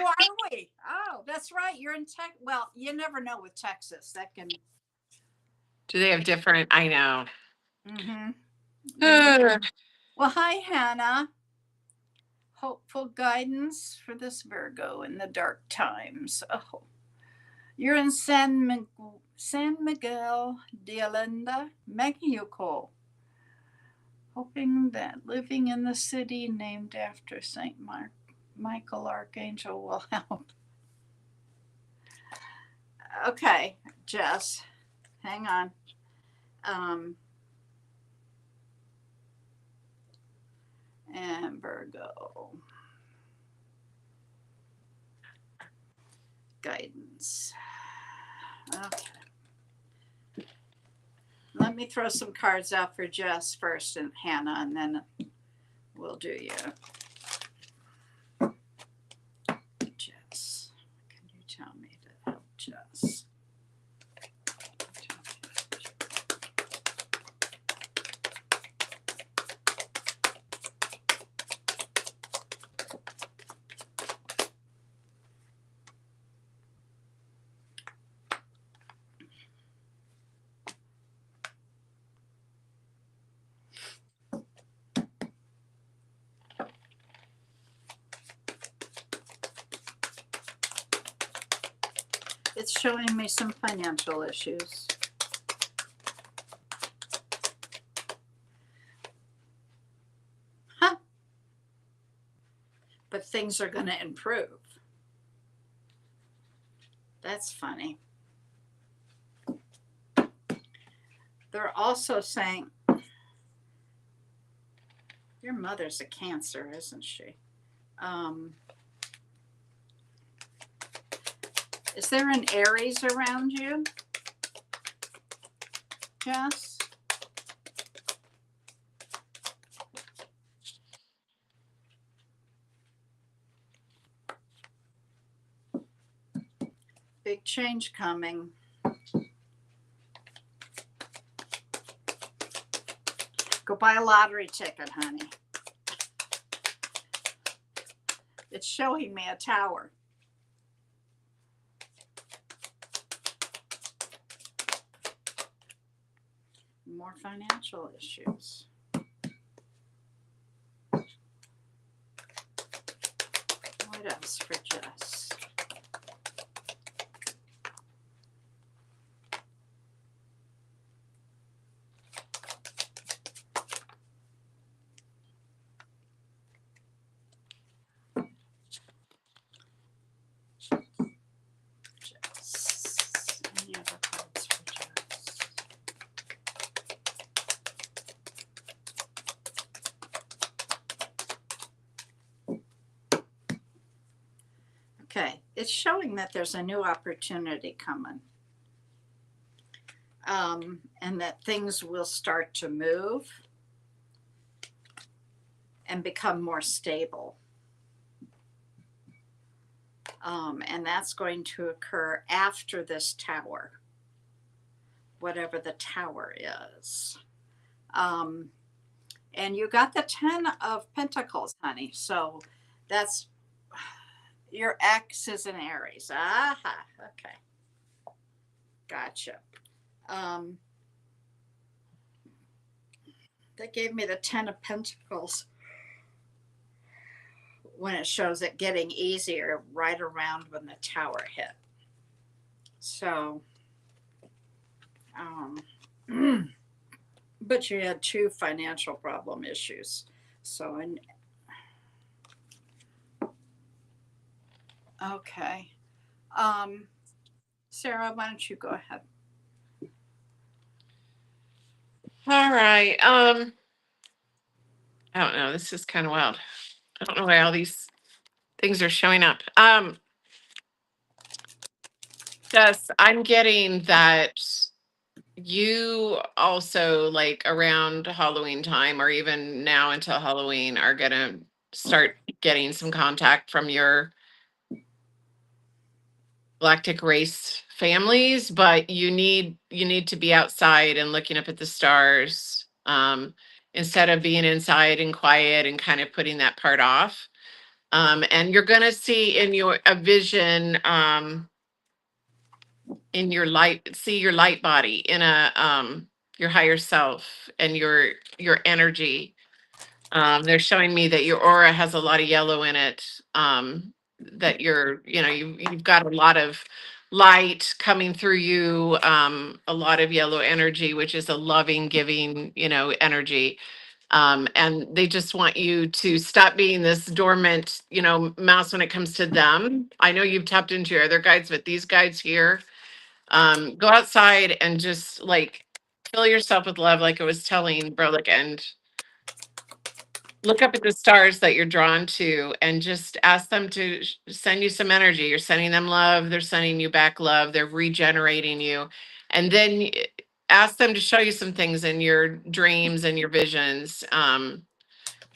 we? Oh, that's right. You're in Texas. Well, you never know with Texas. That can. Do they have different? I know. Mm-hmm. Uh, Well, hi, Hannah. Hopeful guidance for this Virgo in the dark times. Oh, you're in San Miguel de Allende, Mexico. Hoping that living in the city named after St. Michael Archangel will help. Okay, Jess, hang on. And Virgo. Guidance. Okay. Let me throw some cards out for Jess first and Hannah, and then we'll do you. Jess, can you tell me to help Jess? it's showing me some financial issues. Huh. But things are going to improve. That's funny. They're also saying, your mother's a Cancer, isn't she? Is there an Aries around you, Jess? Big change coming. Go buy a lottery ticket, honey. It's showing me a tower. More financial issues. What else for Jess? Any other cards for Jess? Okay, it's showing that there's a new opportunity coming. And that things will start to move and become more stable. And that's going to occur after this tower, whatever the tower is. And you got the 10 of Pentacles, honey. So that's, your ex is an Aries. Aha, okay. Gotcha. They gave me the 10 of Pentacles when it shows it getting easier right around when the tower hit. So, but you had 2 financial problem issues. So, okay. Sarah, why don't you go ahead? All right. I don't know. This is kind of wild. I don't know why all these things are showing up. Jess, I'm getting that you also, like, around Halloween time or even now until Halloween, are gonna start getting some contact from your galactic race families, but you need to be outside and looking up at the stars, instead of being inside and quiet and kind of putting that part off. And you're gonna see in a vision, in your light, see your light body in your higher self and your energy. They're showing me that your aura has a lot of yellow in it. That you've got a lot of light coming through you, a lot of yellow energy, which is a loving, giving, energy. And they just want you to stop being this dormant, mouse when it comes to them. I know you've tapped into your other guides, but these guides here, go outside and just, like, fill yourself with love, like I was telling Berlick, and look up at the stars that you're drawn to and just ask them to send you some energy. You're sending them love. They're sending you back love. They're regenerating you. And then ask them to show you some things in your dreams and your visions.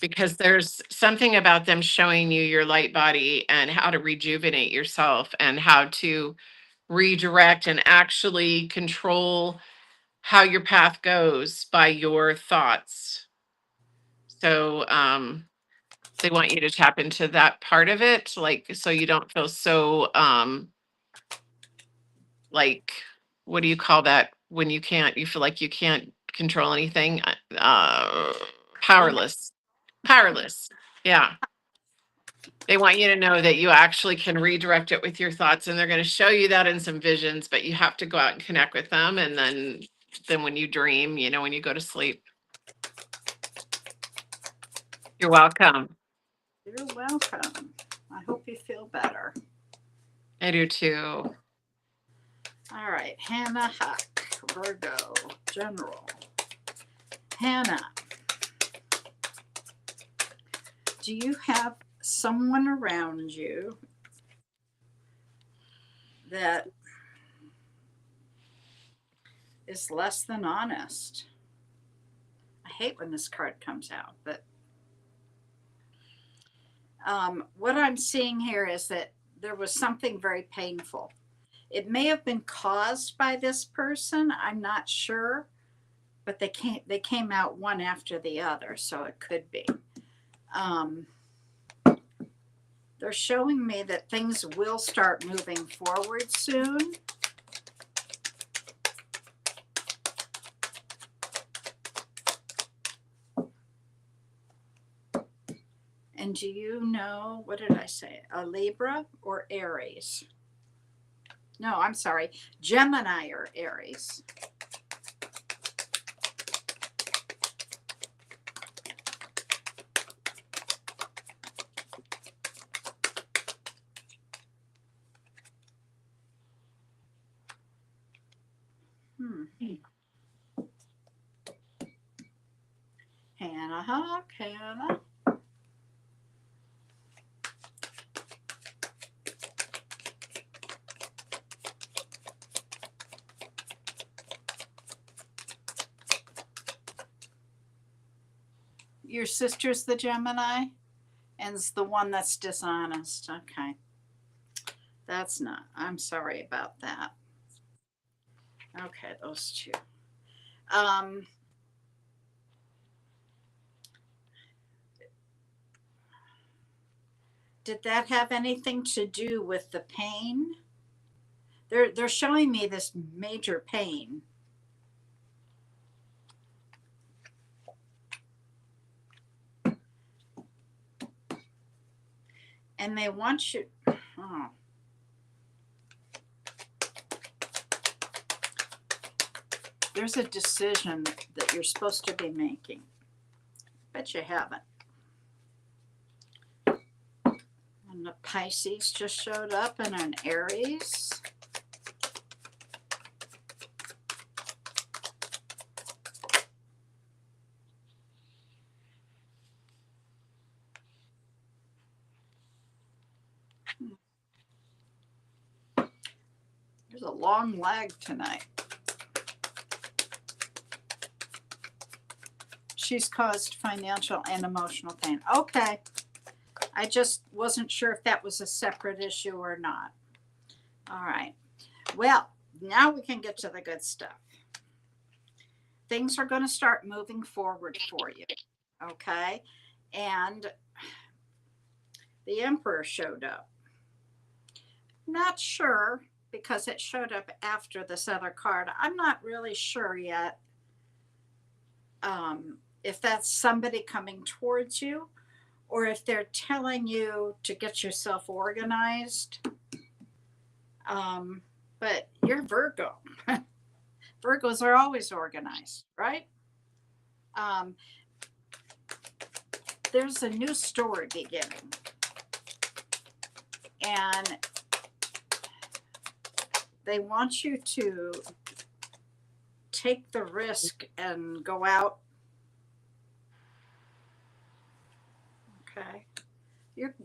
Because there's something about them showing you your light body and how to rejuvenate yourself and how to redirect and actually control how your path goes by your thoughts. So, they want you to tap into that part of it, like, so you don't feel so, like, what do you call that when you feel like you can't control anything? Powerless. Yeah. They want you to know that you actually can redirect it with your thoughts, and they're going to show you that in some visions, but you have to go out and connect with them. And then when you dream, when you go to sleep. You're welcome. You're welcome. I hope you feel better. I do too. All right, Hannah Huck, Virgo, General. Hannah, do you have someone around you that is less than honest? I hate when this card comes out, but what I'm seeing here is that there was something very painful. It may have been caused by this person. I'm not sure, but they came out one after the other, so it could be. They're showing me that things will start moving forward soon. And do you know, what did I say? A Libra or Aries? No, I'm sorry, Gemini or Aries. Hannah Huck, Hannah. Your sister's the Gemini and it's the one that's dishonest. Okay. That's not, I'm sorry about that. Okay, those two. Did that have anything to do with the pain? They're showing me this major pain. And they want you, oh. There's a decision that you're supposed to be making, but you haven't. And the Pisces just showed up and an Aries. There's a long lag tonight. She's caused financial and emotional pain. Okay. I just wasn't sure if that was a separate issue or not. All right. Well, now we can get to the good stuff. Things are going to start moving forward for you. Okay. And the Emperor showed up. Not sure, because it showed up after this other card. I'm not really sure yet if that's somebody coming towards you or if they're telling you to get yourself organized. But you're Virgo. Virgos are always organized, right? There's a new story beginning. And they want you to take the risk and go out. Okay.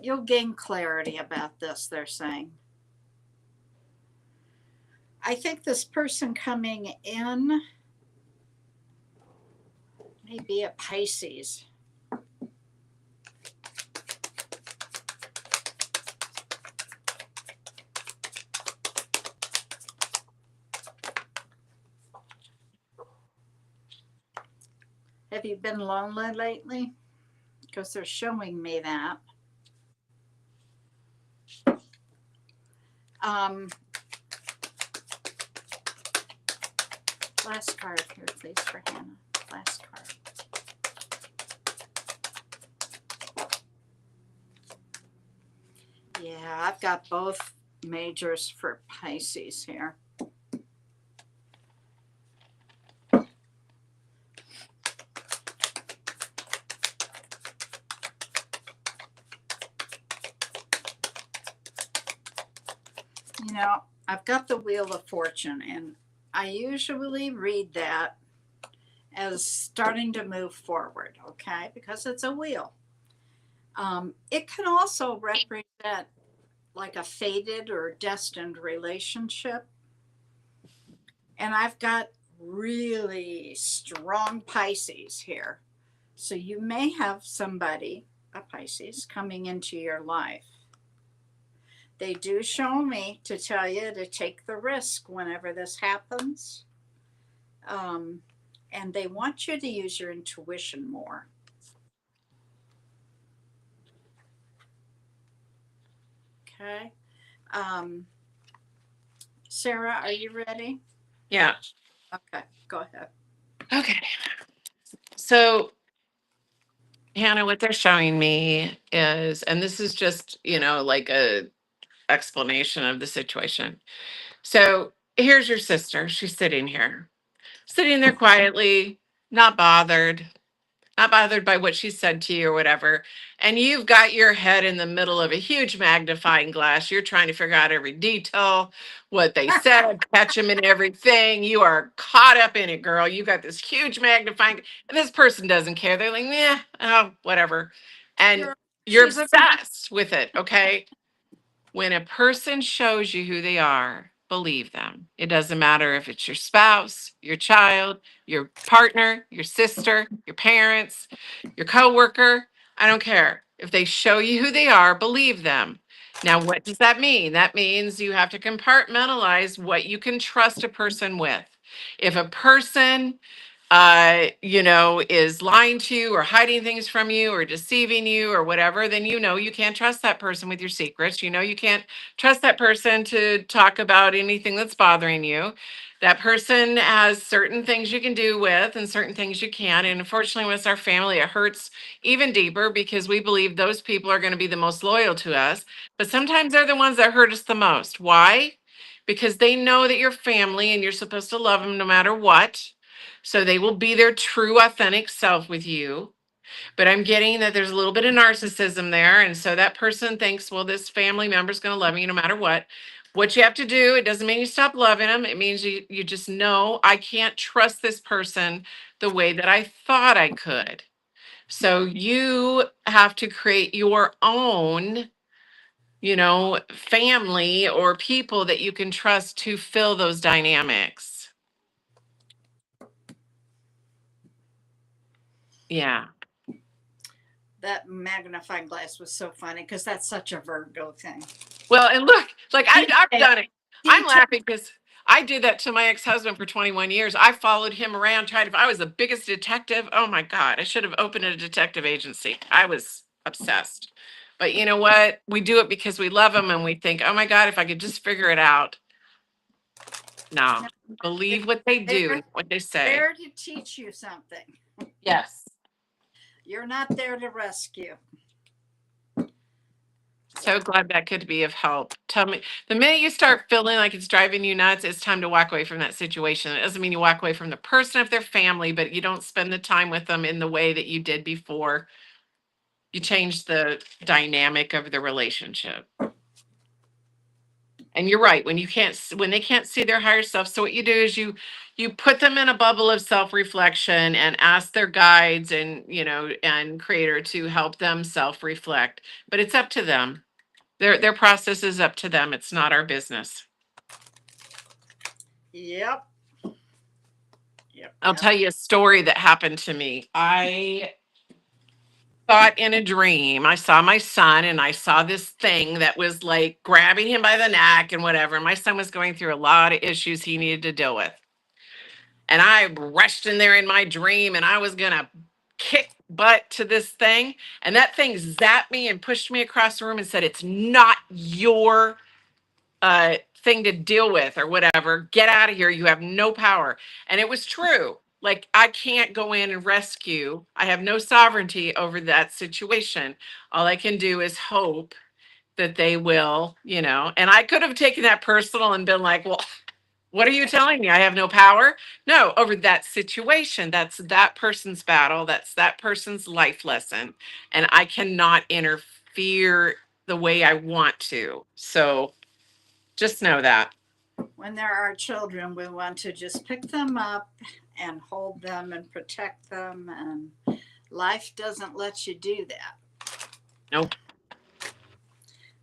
You'll gain clarity about this, they're saying. I think this person coming in may be a Pisces. Have you been lonely lately? Because they're showing me that. Last card here, please, for Hannah. Last card. Yeah, I've got both majors for Pisces here. You know, I've got the Wheel of Fortune, and I usually read that as starting to move forward, okay, because it's a wheel. It can also represent like a fated or destined relationship. And I've got really strong Pisces here. So you may have somebody, a Pisces, coming into your life. They do show me to tell you to take the risk whenever this happens. And they want you to use your intuition more. Okay. Sarah, are you ready? Yeah. Okay, go ahead. Okay. So, Hannah, what they're showing me is, and this is just, like a explanation of the situation. So here's your sister. She's sitting here, sitting there quietly, not bothered, not bothered by what she said to you or whatever. And you've got your head in the middle of a huge magnifying glass. You're trying to figure out every detail, what they said, catch them in everything. You are caught up in it, girl. You got this huge magnifying, and this person doesn't care. They're like, yeah, oh, whatever. And you're She's a obsessed with it, okay? When a person shows you who they are, believe them. It doesn't matter if it's your spouse, your child, your partner, your sister, your parents, your coworker. I don't care. If they show you who they are, believe them. Now, what does that mean? That means you have to compartmentalize what you can trust a person with. If a person is lying to you or hiding things from you or deceiving you or whatever, then you can't trust that person with your secrets. You can't trust that person to talk about anything that's bothering you. That person has certain things you can do with and certain things you can't. And unfortunately, with our family, it hurts even deeper because we believe those people are going to be the most loyal to us. But sometimes they're the ones that hurt us the most. Why? Because they know that you're family and you're supposed to love them no matter what, so they will be their true, authentic self with you. But I'm getting that there's a little bit of narcissism there. And so that person thinks, well, this family member's going to love me no matter what. What you have to do, it doesn't mean you stop loving them. It means you just know I can't trust this person the way that I thought I could. So you have to create your own, family or people that you can trust to fill those dynamics. Yeah. That magnifying glass was so funny because that's such a Virgo thing. Well, and look, like I've done it. I'm Detail. laughing because I did that to my ex-husband for 21 years. I followed him around, tried. If I was the biggest detective, oh my God, I should have opened a detective agency. I was obsessed. But you know what? We do it because we love him and we think, oh my God, if I could just figure it out. No, believe what they do, They're what they say. there to teach you something. Yes. You're not there to rescue. So glad that could be of help. Tell me, the minute you start feeling like it's driving you nuts, it's time to walk away from that situation. It doesn't mean you walk away from the person if they're family, but you don't spend the time with them in the way that you did before. You change the dynamic of the relationship. And you're right, when they can't see their higher self. So what you do is you put them in a bubble of self-reflection and ask their guides and and creator to help them self-reflect. But it's up to them. Their process is up to them. It's not our business. Yep. I'll tell you a story that happened to me. I thought in a dream, I saw my son and I saw this thing that was like grabbing him by the neck and whatever. My son was going through a lot of issues he needed to deal with. And I rushed in there in my dream and I was going to kick butt to this thing. And that thing zapped me and pushed me across the room and said, it's not your thing to deal with or whatever. Get out of here. You have no power. And it was true. Like, I can't go in and rescue. I have no sovereignty over that situation. All I can do is hope that they will, and I could have taken that personal and been like, well, what are you telling me? I have no power? No, over that situation, that's that person's battle, that's that person's life lesson, and I cannot interfere the way I want to. So just know that. When there are children, we want to just pick them up and hold them and protect them, and life doesn't let you do that. Nope.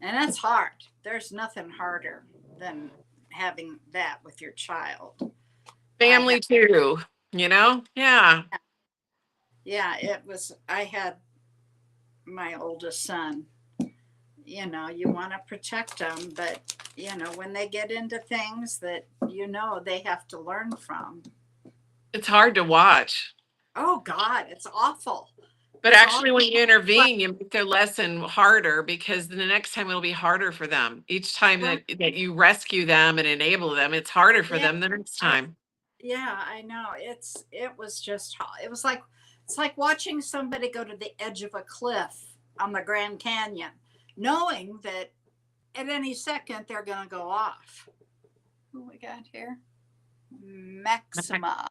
And that's hard. There's nothing harder than having that with your child. Family too, Yeah. Yeah, I had my oldest son. You want to protect them, but when they get into things that they have to learn from. It's hard to watch. Oh God, it's awful. But It's actually, awful. when you intervene, you make their lesson harder, because the next time it'll be harder for them. Each time that you rescue them and enable them, it's harder for them the next time. Yeah, I know. It was just, it's like watching somebody go to the edge of a cliff on the Grand Canyon, knowing that at any second they're going to go off. Who we got here? Maxima.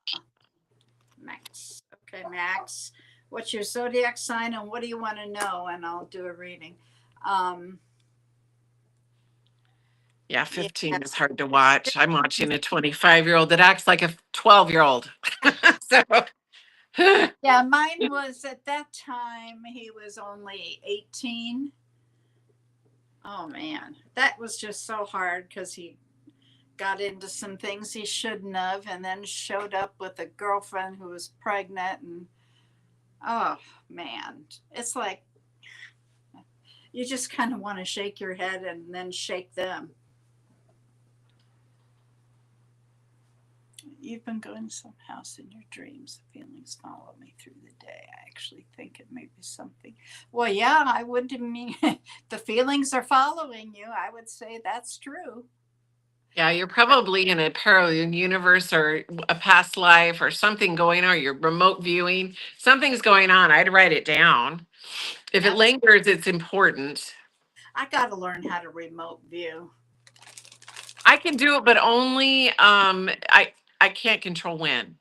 Max. Okay, Max. What's your zodiac sign and what do you want to know? And I'll do a reading. Yeah, 15 is hard to watch. I'm watching a 25-year-old that acts like a 12-year-old. So, yeah, mine was at that time, he was only 18. Oh man, that was just so hard because he got into some things he shouldn't have, and then showed up with a girlfriend who was pregnant. And oh man, it's like you just kind of want to shake your head and then shake them. You've been going to some house in your dreams. The feelings follow me through the day. I actually think it may be something. Well, yeah, I wouldn't mean the feelings are following you. I would say that's true. yeah, you're probably in a parallel universe or a past life or something going on. You're remote viewing. Something's going on. I'd write it down. If it lingers, it's important. I got to learn how to remote view. I can do it, but only I can't control when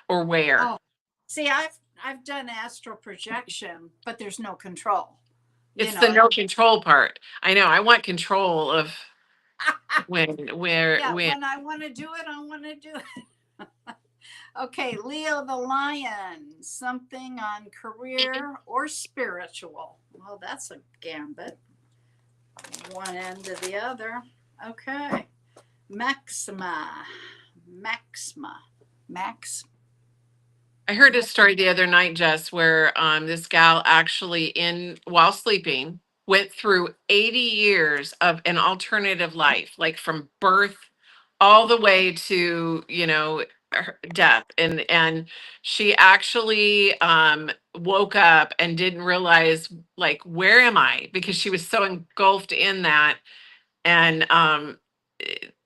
or where. Oh, see, I've done astral projection, but there's no control. It's the no control part. I know. I want control of when, where, yeah, when. when I want to do it, I want to do it. Okay, Leo the Lion, something on career or spiritual. Well, that's a gambit. One end to the other. Okay. Maxima. Max. I heard a story the other night, Jess, where this gal actually while sleeping went through 80 years of an alternative life, like from birth all the way to, her death. And she actually woke up and didn't realize, like, where am I? Because she was so engulfed in that. And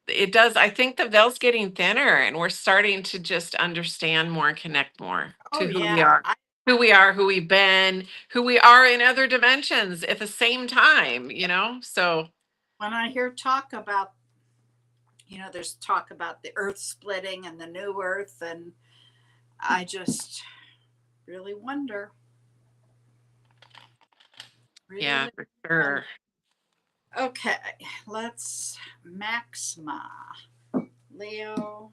it does, I think the veil's getting thinner and we're starting to just understand more and connect more to who we are, who we've been, who we are in other dimensions at the same time, so. When I hear talk about, there's talk about the earth splitting and the new earth, and I just really wonder. Yeah, for sure. Okay, let's Maxima. Leo,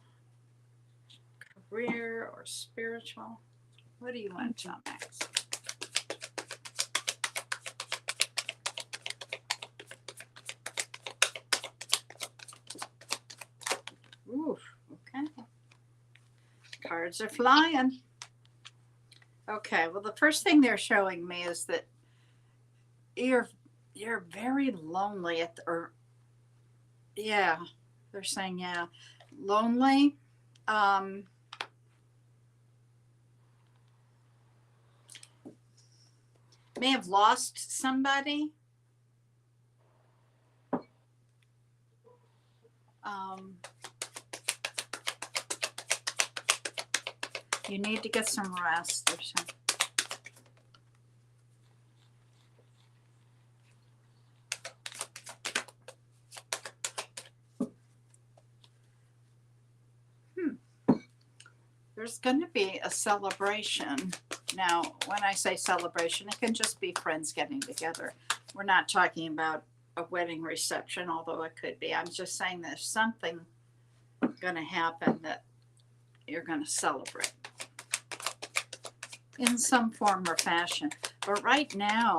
career or spiritual? What do you want to tell Max? Ooh, okay. Cards are flying. Okay, well, the first thing they're showing me is that you're very lonely yeah, they're saying, yeah, lonely. May have lost somebody. You need to get some rest. Or something. there's going to be a celebration. Now, when I say celebration, it can just be friends getting together. We're not talking about a wedding reception, although it could be. I'm just saying there's something going to happen that you're going to celebrate in some form or fashion. But right now,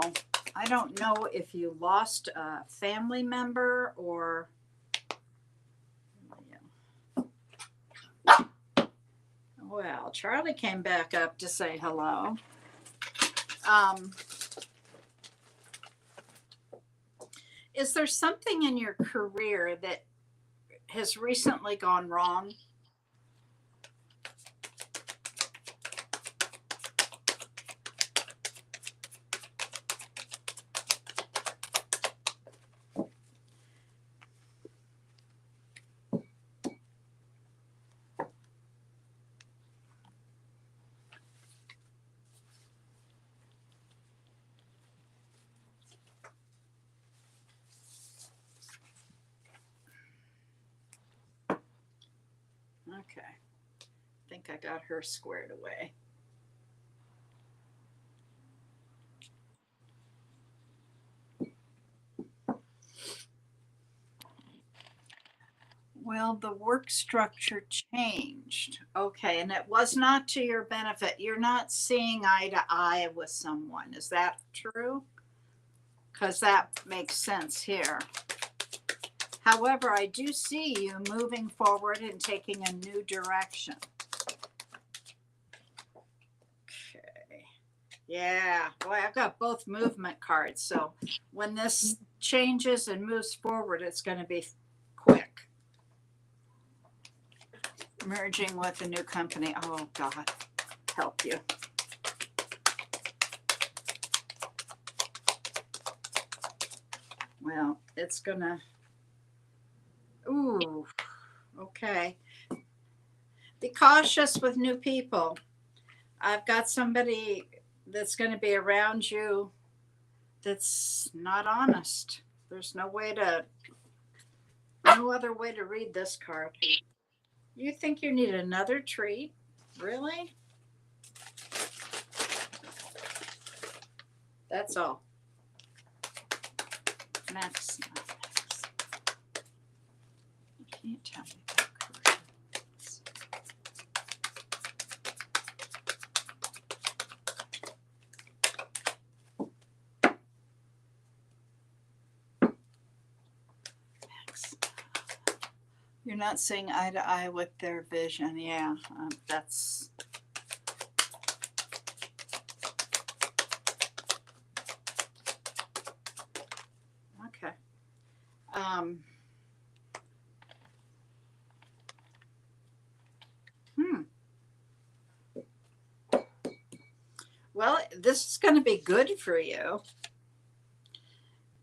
I don't know if you lost a family member or. Well, Charlie came back up to say hello. Is there something in your career that has recently gone wrong? Okay. I think I got her squared away. Well, the work structure changed. Okay, and it was not to your benefit. You're not seeing eye to eye with someone. Is that true? Because that makes sense here. However, I do see you moving forward and taking a new direction. Okay. Yeah, boy, I've got both movement cards. So when this changes and moves forward, it's going to be quick. Merging with a new company. Oh, God, help you. Well, it's going to. Ooh, okay. Be cautious with new people. I've got somebody that's going to be around you that's not honest. There's no other way to read this card. You think you need another treat? Really? That's all. Max. You can't tell me that card. Max. You're not seeing eye to eye with their vision. Yeah, that's. Okay. Well, this is going to be good for you.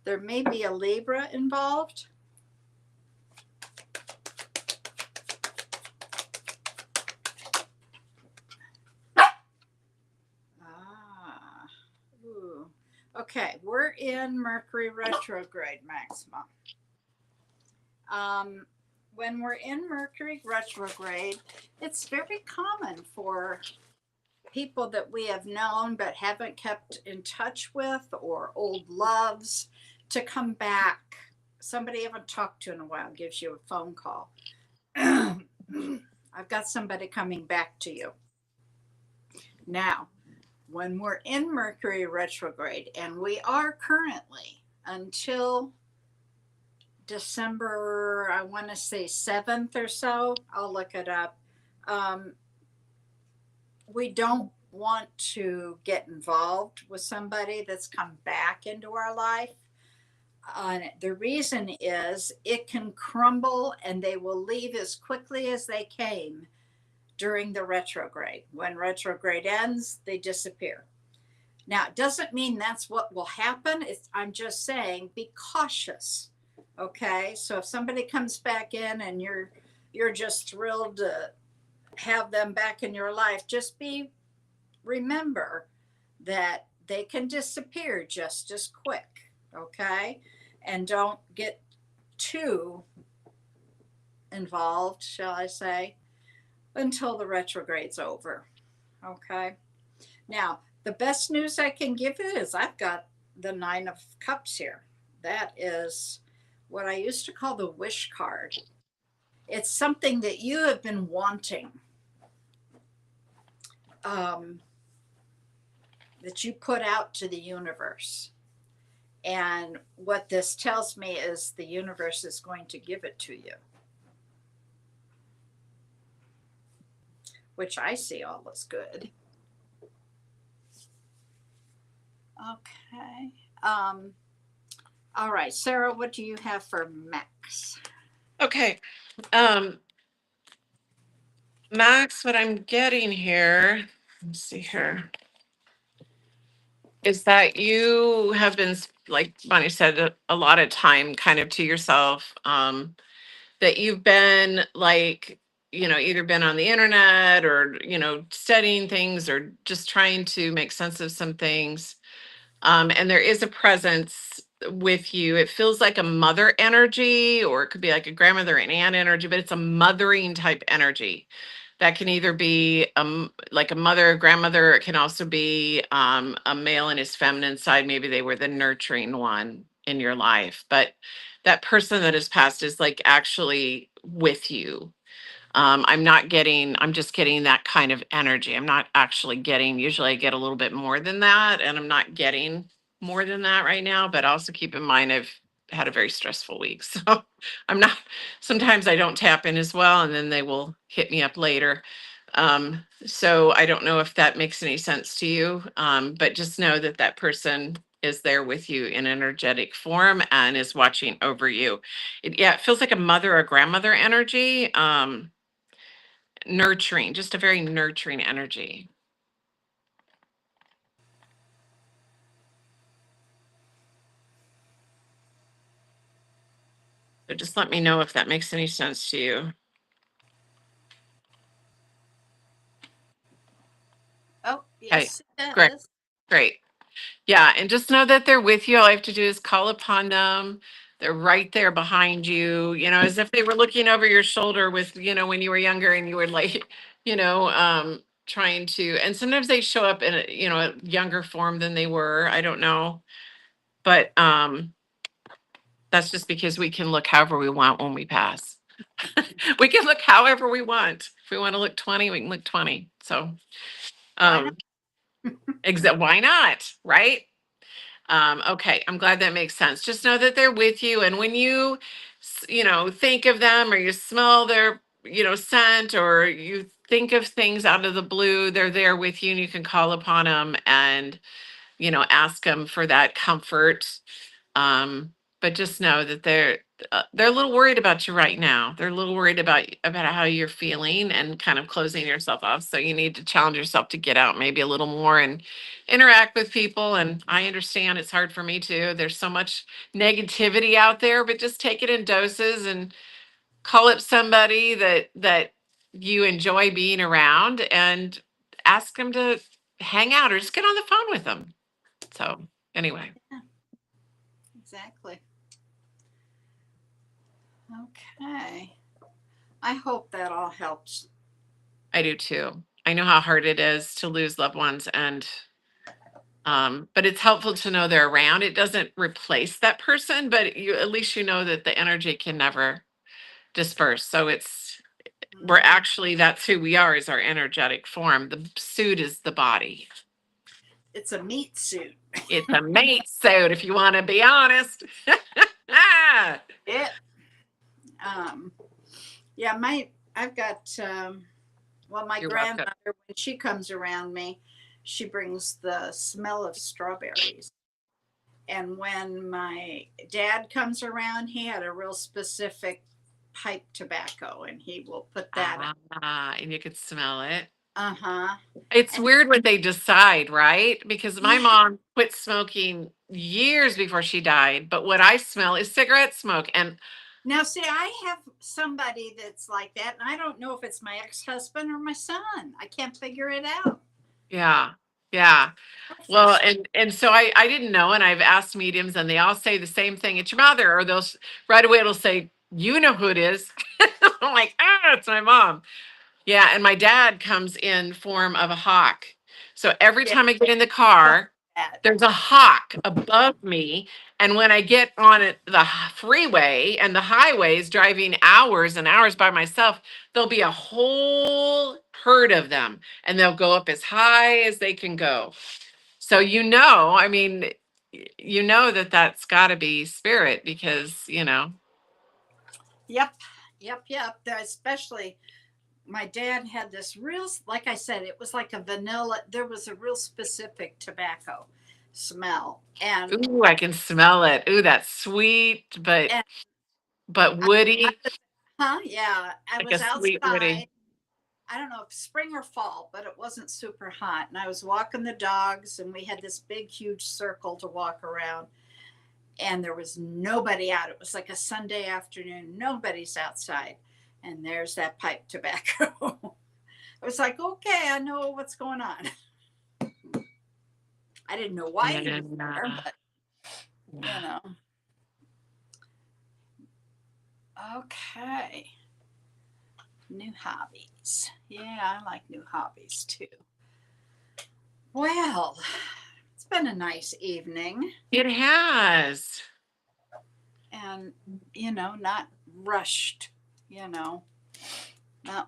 There may be a Libra involved. Ooh. Okay, we're in Mercury retrograde, Maxima. When we're in Mercury retrograde, it's very common for people that we have known but haven't kept in touch with, or old loves, to come back. Somebody you haven't talked to in a while gives you a phone call. I've got somebody coming back to you. Now, when we're in Mercury retrograde, and we are currently until December, I want to say 7th or so, I'll look it up. We don't want to get involved with somebody that's come back into our life. The reason is it can crumble and they will leave as quickly as they came during the retrograde. When retrograde ends, they disappear. Now, it doesn't mean that's what will happen. I'm just saying be cautious. Okay, so if somebody comes back in and you're just thrilled to have them back in your life, just remember that they can disappear just as quick. Okay, and don't get too involved, shall I say. until the retrograde's over. Okay. Now, the best news I can give you is I've got the Nine of Cups here. That is what I used to call the wish card. It's something that you have been wanting, that you put out to the universe. And what this tells me is the universe is going to give it to you, which I see all as good. Okay. All right, Sarah, what do you have for Max? Okay. Max, what I'm getting here, let's see here, is that you have been, like Bonnie said, a lot of time kind of to yourself. That you've been like, either been on the internet or, studying things or just trying to make sense of some things. And there is a presence with you. It feels like a mother energy, or it could be like a grandmother and aunt energy, but it's a mothering type energy. That can either be like a mother or grandmother. It can also be a male in his feminine side. Maybe they were the nurturing one in your life. But that person that has passed is like actually with you. I'm just getting that kind of energy. I'm not actually getting, usually I get a little bit more than that, and I'm not getting more than that right now. But also keep in mind, I've had a very stressful week. So I'm not, sometimes I don't tap in as well, and then they will hit me up later. So I don't know if that makes any sense to you, but just know that that person is there with you in energetic form and is watching over you. It feels like a mother or grandmother energy. Nurturing, just a very nurturing energy. So just let me know if that makes any sense to you. Oh, yes, it Great. does. Great. Yeah. And just know that they're with you. All you have to do is call upon them. They're right there behind you, as if they were looking over your shoulder with, when you were younger and you were like, trying to, and sometimes they show up in a younger form than they were. I don't know. But that's just because we can look however we want when we pass. We can look however we want. If we want to look 20, we can look 20. So, Why not? why not? Right? Okay. I'm glad that makes sense. Just know that they're with you. And when you, think of them or you smell their, scent, or you think of things out of the blue, they're there with you and you can call upon them and, ask them for that comfort. But just know that they're a little worried about you right now. They're a little worried about how you're feeling and kind of closing yourself off. So you need to challenge yourself to get out maybe a little more and interact with people. And I understand it's hard for me too. There's so much negativity out there, but just take it in doses and call up somebody that you enjoy being around and ask them to hang out or just get on the phone with them. So anyway. Exactly. Okay. I hope that all helps. I do too. I know how hard it is to lose loved ones, and but it's helpful to know they're around. It doesn't replace that person, but at least you know that the energy can never disperse. So we're actually, that's who we are, is our energetic form. The suit is the body. It's a meat suit. It's a mate suit, if you want to be honest. It. Yeah, I've got my You're welcome. grandmother, when she comes around me, she brings the smell of strawberries. And when my dad comes around, he had a real specific pipe tobacco, and he will put that. And you could smell it. Uh-huh. It's And weird what they decide, right? Because my yeah. mom quit smoking years before she died, but what I smell is cigarette smoke. And Now, see, I have somebody that's like that, and I don't know if it's my ex-husband or my son. I can't figure it out. yeah, yeah. Well, and so I didn't know, and I've asked mediums, and they all say the same thing. It's your mother, or right away it'll say, you know who it is. I'm like, it's my mom. Yeah, and my dad comes in form of a hawk. So every Yeah. time I get in the car, That. there's a hawk above me. And when I get on the freeway and the highways driving hours and hours by myself, there'll be a whole herd of them and they'll go up as high as they can go. So, I mean, that that's got to be spirit because, Yep. Especially my dad had this real, like I said, it was like a vanilla. There was a real specific tobacco smell, and ooh, I can smell it. Ooh, that's sweet, but and I, woody, yeah, I like a was sweet woody. outside. I don't know if spring or fall, but it wasn't super hot, and I was walking the dogs, and we had this big, huge circle to walk around, and there was nobody out. It was like a Sunday afternoon. Nobody's outside, and there's that pipe tobacco. It was like, okay, I know what's going on. I didn't know why he was there, but Okay. New hobbies. Yeah, I like new hobbies too. Well, it's been a nice evening. It has. And, not rushed, not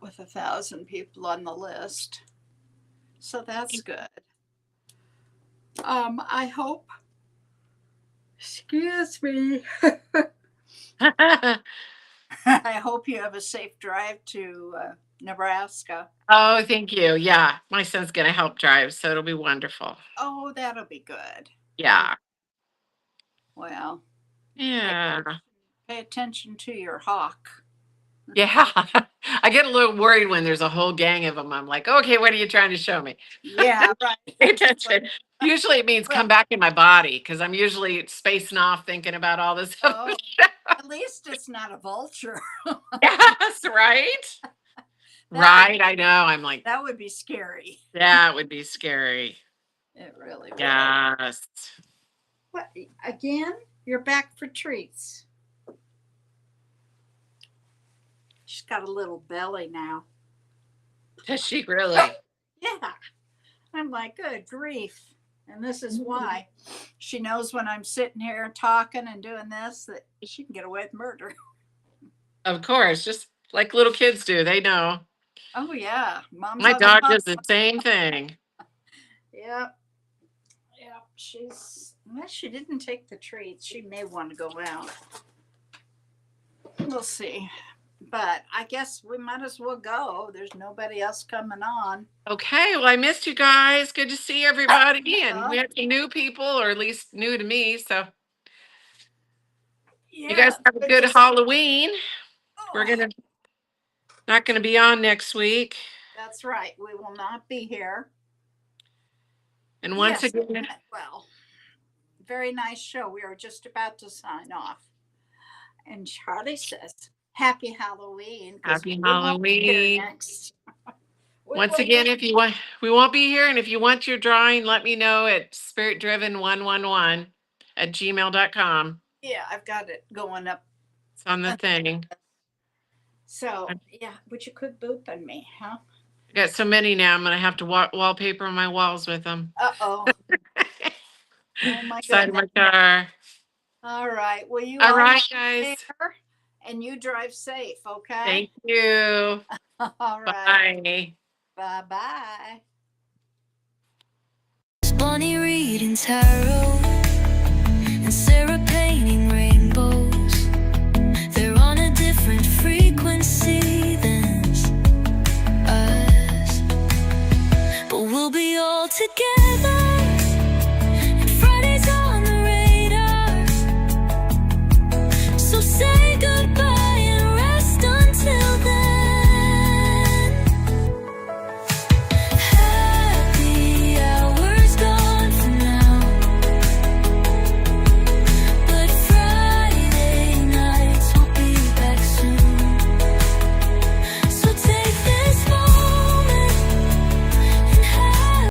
with 1,000 people on the list. So that's good. I hope, excuse me, I hope you have a safe drive to Nebraska. Oh, thank you. Yeah, my son's going to help drive, so it'll be wonderful. Oh, that'll be good. Yeah. Well, Yeah. pay attention to your hawk. Yeah. I get a little worried when there's a whole gang of them. I'm like, okay, what are you trying to show me? Yeah, right. Pay attention. Usually it means come back in my body because I'm usually spacing off thinking about all this other stuff. At least it's not a vulture. Yes, right? Right, I know. I'm like, that would be scary. Yeah, it would be scary. It really would. Yes. What again? You're back for treats. She's got a little belly now. Does she really? Yeah. I'm like, good grief. And this is why she knows when I'm sitting here talking and doing this that she can get away with murder. Of course, just like little kids do. They know. Oh yeah, my dog does the same thing. Yep. She didn't take the treats. She may want to go out. We'll see. But I guess we might as well go. There's nobody else coming on. Okay, well, I missed you guys. Good to see everybody. And we have some new people, or at least new to me. So you guys have a good Halloween. We're not gonna be on next week. That's right. We will not be here. And once again, well, very nice show. We are just about to sign off. And Charlie says, Happy Halloween. Happy Halloween. Once again, we won't be here. And if you want your drawing, let me know at spiritdriven111@gmail.com. Yeah, I've got it going up. It's on the thing. So, yeah, but you could boop on me, huh? I got so many now. I'm going to have to wallpaper my walls with them. Uh-oh. Oh, my Side of my car. All right. Well, you all right, guys. And you drive safe, okay? Thank you. All right. Bye. Bye-bye. Bonnie reading tarot.